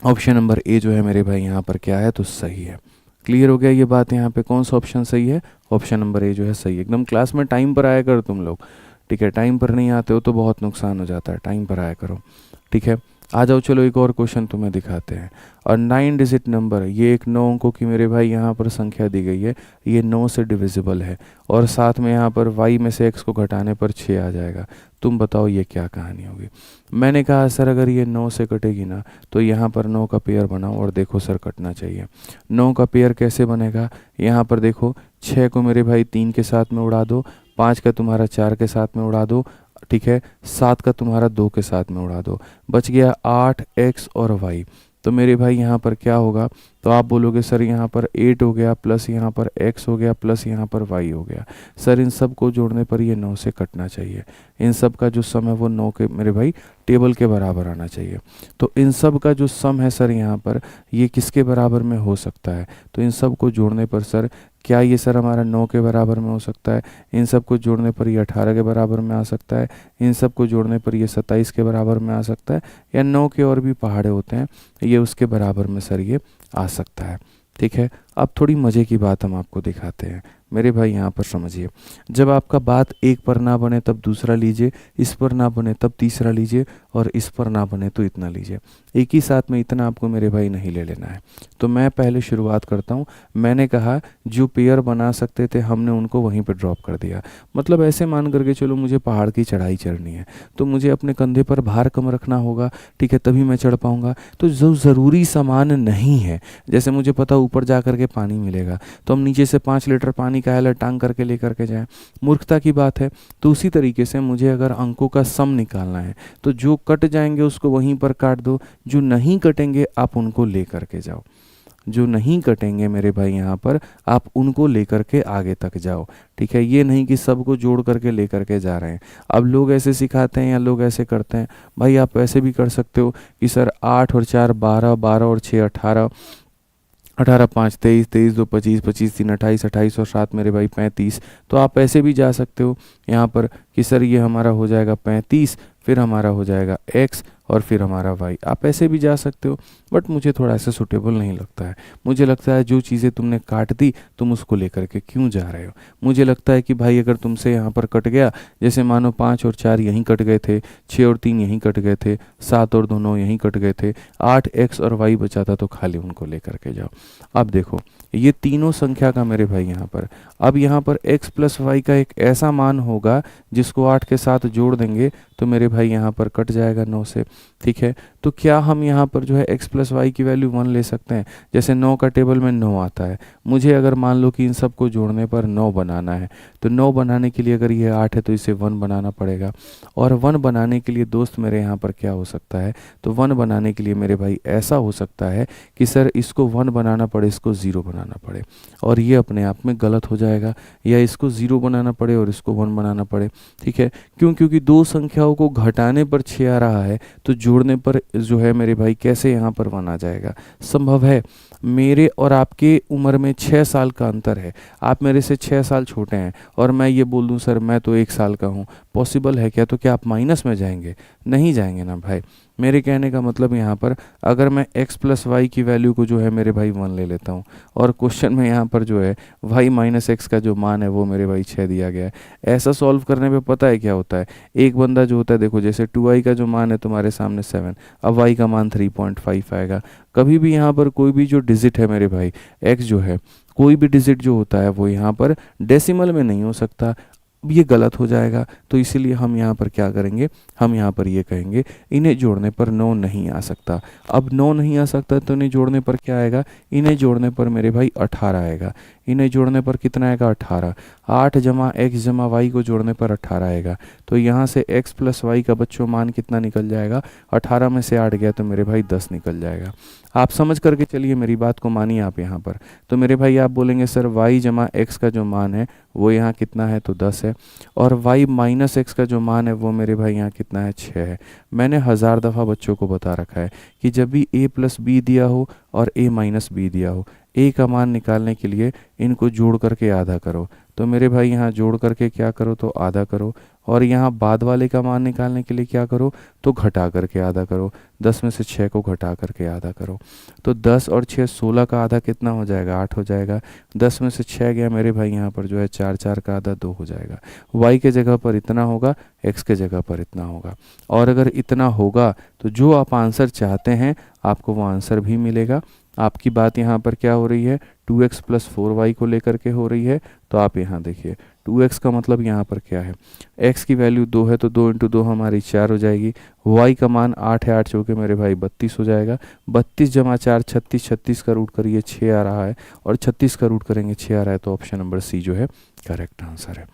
ऑप्शन नंबर ए जो है मेरे भाई यहाँ पर क्या है, तो सही है। क्लियर हो गया ये बात, यहाँ पे कौन सा ऑप्शन सही है, ऑप्शन नंबर ए जो है सही है। एकदम क्लास में टाइम पर आया करो तुम लोग, ठीक है, टाइम पर नहीं आते हो तो बहुत नुकसान हो जाता है, टाइम पर आया करो। ठीक है, आ जाओ चलो एक और क्वेश्चन तुम्हें दिखाते हैं। और 9 डिजिट नंबर, ये एक 9 अंकों की मेरे भाई यहाँ पर संख्या दी गई है, ये 9 से डिविजिबल है, और साथ में यहाँ पर y में से x को घटाने पर 6 आ जाएगा। तुम बताओ ये क्या कहानी होगी। मैंने कहा सर अगर ये 9 से कटेगी ना तो यहाँ पर 9 का पेयर बनाओ, और देखो सर कटना चाहिए। 9 का पेयर कैसे बनेगा, यहाँ पर देखो 6 को मेरे भाई 3 के साथ में उड़ा दो, 5 का तुम्हारा 4 के साथ में उड़ा दो, ठीक है, 7 का तुम्हारा 2 के साथ में उड़ा दो, बच गया 8 x और y। तो मेरे भाई यहाँ पर क्या होगा, तो आप बोलोगे सर यहाँ पर 8 हो गया, प्लस यहाँ पर x हो गया, प्लस यहाँ पर y हो गया। सर इन सब को जोड़ने पर ये 9 से कटना चाहिए। इन सब का जो सम है वो 9 के मेरे भाई टेबल के बराबर आना चाहिए। तो इन सब का जो सम है सर यहाँ पर ये किसके बराबर में हो सकता है, तो इन सब को जोड़ने पर सर क्या ये सर हमारा 9 के बराबर में हो सकता है, इन सब को जोड़ने पर ये 18 के बराबर में आ सकता है, इन सब को जोड़ने पर ये 27 के बराबर में आ सकता है, या 9 के और भी पहाड़े होते हैं ये उसके बराबर में सर ये आ सकता है। ठीक है, अब थोड़ी मज़े की बात हम आपको दिखाते हैं मेरे भाई, यहाँ पर समझिए। जब आपका बात एक पर ना बने तब दूसरा लीजिए, इस पर ना बने तब तीसरा लीजिए, और इस पर ना बने तो इतना लीजिए। एक ही साथ में इतना आपको मेरे भाई नहीं ले लेना है। तो मैं पहले शुरुआत करता हूँ। मैंने कहा जो पेयर बना सकते थे हमने उनको वहीं पे ड्रॉप कर दिया। मतलब ऐसे मान करके चलो मुझे पहाड़ की चढ़ाई चढ़नी है तो मुझे अपने कंधे पर भार कम रखना होगा, ठीक है, तभी मैं चढ़ पाऊंगा। तो जो ज़रूरी सामान नहीं है, जैसे मुझे पता ऊपर जा करके पानी मिलेगा तो हम नीचे से 5 लीटर पानी का हैलर टांग करके ले करके जाएं, मूर्खता की बात है। तो उसी तरीके से मुझे अगर अंकों का सम निकालना है तो जो कट जाएंगे उसको वहीं पर काट दो, जो नहीं कटेंगे आप उनको ले करके जाओ। जो नहीं कटेंगे मेरे भाई यहाँ पर आप उनको लेकर के आगे तक जाओ, ठीक है। ये नहीं कि सबको जोड़ करके लेकर के जा रहे हैं। अब लोग ऐसे सिखाते हैं या लोग ऐसे करते हैं, भाई आप ऐसे भी कर सकते हो कि सर 8 और 4 12, 12 और 6 18, 18 5 23, 23 2 25, 25 3 28, 28 और 7 मेरे भाई 35। तो आप ऐसे भी जा सकते हो यहाँ पर कि सर ये हमारा हो जाएगा 35, फिर हमारा हो जाएगा x और फिर हमारा y। आप ऐसे भी जा सकते हो, बट मुझे थोड़ा ऐसा सूटेबल नहीं लगता है। मुझे लगता है जो चीज़ें तुमने काट दी तुम उसको लेकर के क्यों जा रहे हो। मुझे लगता है कि भाई अगर तुमसे यहाँ पर कट गया, जैसे मानो 5 और 4 यहीं कट गए थे, 6 और 3 यहीं कट गए थे, 7 और 2 9 यहीं कट गए थे, 8 x और y बचा था तो खाली उनको लेकर के जाओ। अब देखो ये तीनों संख्या का मेरे भाई यहाँ पर, अब यहाँ पर x प्लस वाई का एक ऐसा मान होगा जिसको 8 के साथ जोड़ देंगे तो मेरे भाई यहाँ पर कट जाएगा 9 से, ठीक है। तो क्या हम यहाँ पर जो है x प्लस वाई की वैल्यू 1 ले सकते हैं। जैसे 9 का टेबल में 9 आता है, मुझे अगर मान लो कि इन सबको जोड़ने पर 9 बनाना है तो 9 बनाने के लिए अगर ये 8 है तो इसे 1 बनाना पड़ेगा। और 1 बनाने के लिए दोस्त मेरे यहाँ पर क्या हो सकता है, तो 1 बनाने के लिए मेरे भाई ऐसा हो सकता है कि सर इसको 1 बनाना पड़े, इसको 0 बनाना पड़े, और ये अपने आप में गलत हो जाएगा। या इसको 0 बनाना पड़े और इसको 1 बनाना पड़े, ठीक है। क्यों? क्योंकि दो संख्याओं को घटाने पर 6 आ रहा है तो जोड़ने पर जो है मेरे भाई कैसे यहाँ पर 1 आ जाएगा। संभव है। मेरे और आपके उम्र में 6 साल का अंतर है। आप मेरे से 6 साल छोटे हैं और मैं ये बोल दूं सर मैं तो 1 साल का हूँ, पॉसिबल है क्या? तो क्या आप माइनस में जाएंगे? नहीं जाएंगे ना भाई। मेरे कहने का मतलब यहाँ पर अगर मैं x प्लस वाई की वैल्यू को जो है मेरे भाई 1 ले लेता हूँ और क्वेश्चन में यहाँ पर जो है y माइनस एक्स का जो मान है वो मेरे भाई 6 दिया गया है। ऐसा सॉल्व करने पे पता है क्या होता है, एक बंदा जो होता है, देखो जैसे 2y का जो मान है तुम्हारे सामने 7, अब y का मान 3.5 आएगा। कभी भी यहाँ पर कोई भी जो डिजिट है मेरे भाई x जो है, कोई भी डिजिट जो होता है वो यहाँ पर डेसिमल में नहीं हो सकता, ये गलत हो जाएगा। तो इसीलिए हम यहाँ पर क्या करेंगे, हम यहाँ पर ये कहेंगे इन्हें जोड़ने पर 9 नहीं आ सकता। अब 9 नहीं आ सकता तो इन्हें जोड़ने पर क्या आएगा, इन्हें जोड़ने पर मेरे भाई 18 आएगा। इन्हें जोड़ने पर कितना आएगा, 18। 8 जमा एक्स जमा वाई को जोड़ने पर 18 आएगा। तो यहाँ से x प्लस वाई का बच्चों मान कितना निकल जाएगा, 18 में से 8 गया तो मेरे भाई 10 निकल जाएगा। आप समझ करके चलिए, मेरी बात को मानिए आप यहाँ पर। तो मेरे भाई आप बोलेंगे सर y जमा एक्स का जो मान है वो यहाँ कितना है, तो 10 है, और y माइनस एक्स का जो मान है वो मेरे भाई यहाँ कितना है, 6 है। मैंने 1000 दफ़ा बच्चों को बता रखा है कि जब भी a प्लस बी दिया हो और a माइनस बी दिया हो, a का मान निकालने के लिए इनको जोड़ करके आधा करो। तो मेरे भाई यहाँ जोड़ करके क्या करो, तो आधा करो, और यहाँ बाद वाले का मान निकालने के लिए क्या करो, तो घटा करके आधा करो। 10 में से 6 को घटा करके आधा करो। तो 10 और 6 16 का आधा कितना हो जाएगा, 8 हो जाएगा। 10 में से 6 गया मेरे भाई यहाँ पर जो है 4, 4 का आधा 2 हो जाएगा। y के जगह पर इतना होगा, x के जगह पर इतना होगा। और अगर इतना होगा तो जो आप आंसर चाहते हैं आपको वो आंसर भी मिलेगा। आपकी बात यहाँ पर क्या हो रही है, 2x प्लस 4y को लेकर के हो रही है। तो आप यहाँ देखिए 2x का मतलब यहाँ पर क्या है, x की वैल्यू 2 है तो 2 इंटू 2 हमारी 4 हो जाएगी। y का मान 8 है, 8 चौके मेरे भाई 32 हो जाएगा। 32 जमा 4 36, 36 का रूट करिए 6 आ रहा है, और 36 का रूट करेंगे 6 आ रहा है। तो ऑप्शन नंबर सी जो है करेक्ट आंसर है।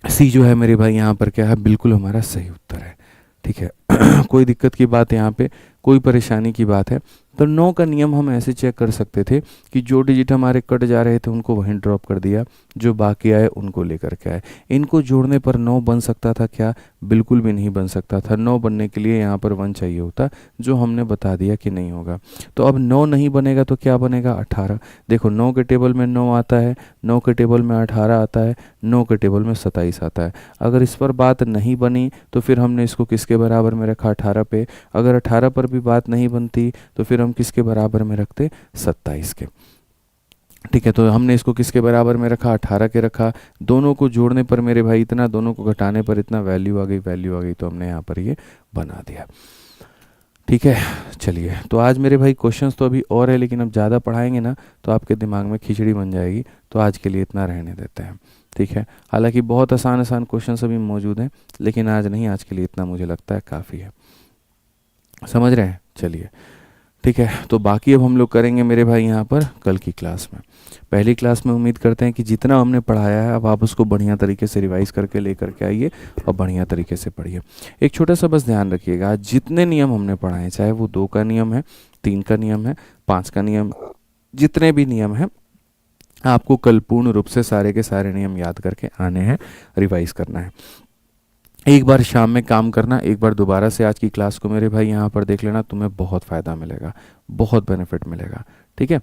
सी जो है मेरे भाई यहाँ पर क्या है, बिल्कुल हमारा सही उत्तर है, ठीक है। कोई दिक्कत की बात यहाँ पे, कोई परेशानी की बात है? तो 9 का नियम हम ऐसे चेक कर सकते थे कि जो डिजिट हमारे कट जा रहे थे उनको वहीं ड्रॉप कर दिया, जो बाकी आए उनको लेकर के आए। इनको जोड़ने पर 9 बन सकता था क्या? बिल्कुल भी नहीं बन सकता था। 9 बनने के लिए यहाँ पर 1 चाहिए होता, जो हमने बता दिया कि नहीं होगा। तो अब 9 नहीं बनेगा तो क्या बनेगा, 18। देखो 9 के टेबल में 9 आता है, 9 के टेबल में 18 आता है, 9 के टेबल में 27 आता है। अगर इस पर बात नहीं बनी तो फिर हमने इसको किसके बराबर में रखा, 18 पे। अगर 18 पर भी बात नहीं बनती तो फिर हम किसके बराबर में रखते, 27 के। ठीक है, तो हमने इसको किसके बराबर में रखा, 18 के रखा। दोनों को जोड़ने पर मेरे भाई इतना, दोनों को घटाने पर इतना, वैल्यू आ गई, वैल्यू आ गई, तो हमने यहाँ पर ये बना दिया। ठीक है, चलिए, तो आज मेरे भाई क्वेश्चंस तो अभी और है, लेकिन अब ज़्यादा पढ़ाएंगे ना तो आपके दिमाग में खिचड़ी बन जाएगी, तो आज के लिए इतना रहने देते हैं। ठीक है, हालांकि बहुत आसान आसान क्वेश्चंस अभी मौजूद हैं, लेकिन आज नहीं, आज के लिए इतना मुझे लगता है काफ़ी है। समझ रहे हैं? चलिए, ठीक है, तो बाकी अब हम लोग करेंगे मेरे भाई यहाँ पर कल की क्लास में। पहली क्लास में उम्मीद करते हैं कि जितना हमने पढ़ाया है अब आप उसको बढ़िया तरीके से रिवाइज करके ले करके आइए और बढ़िया तरीके से पढ़िए। एक छोटा सा बस ध्यान रखिएगा, आज जितने नियम हमने पढ़ाए, चाहे वो 2 का नियम है, 3 का नियम है, 5 का नियम, जितने भी नियम हैं, आपको कल पूर्ण रूप से सारे के सारे नियम याद करके आने हैं, रिवाइज करना है। एक बार शाम में काम करना, एक बार दोबारा से आज की क्लास को मेरे भाई यहाँ पर देख लेना, तुम्हें बहुत फ़ायदा मिलेगा, बहुत बेनिफिट मिलेगा। ठीक है,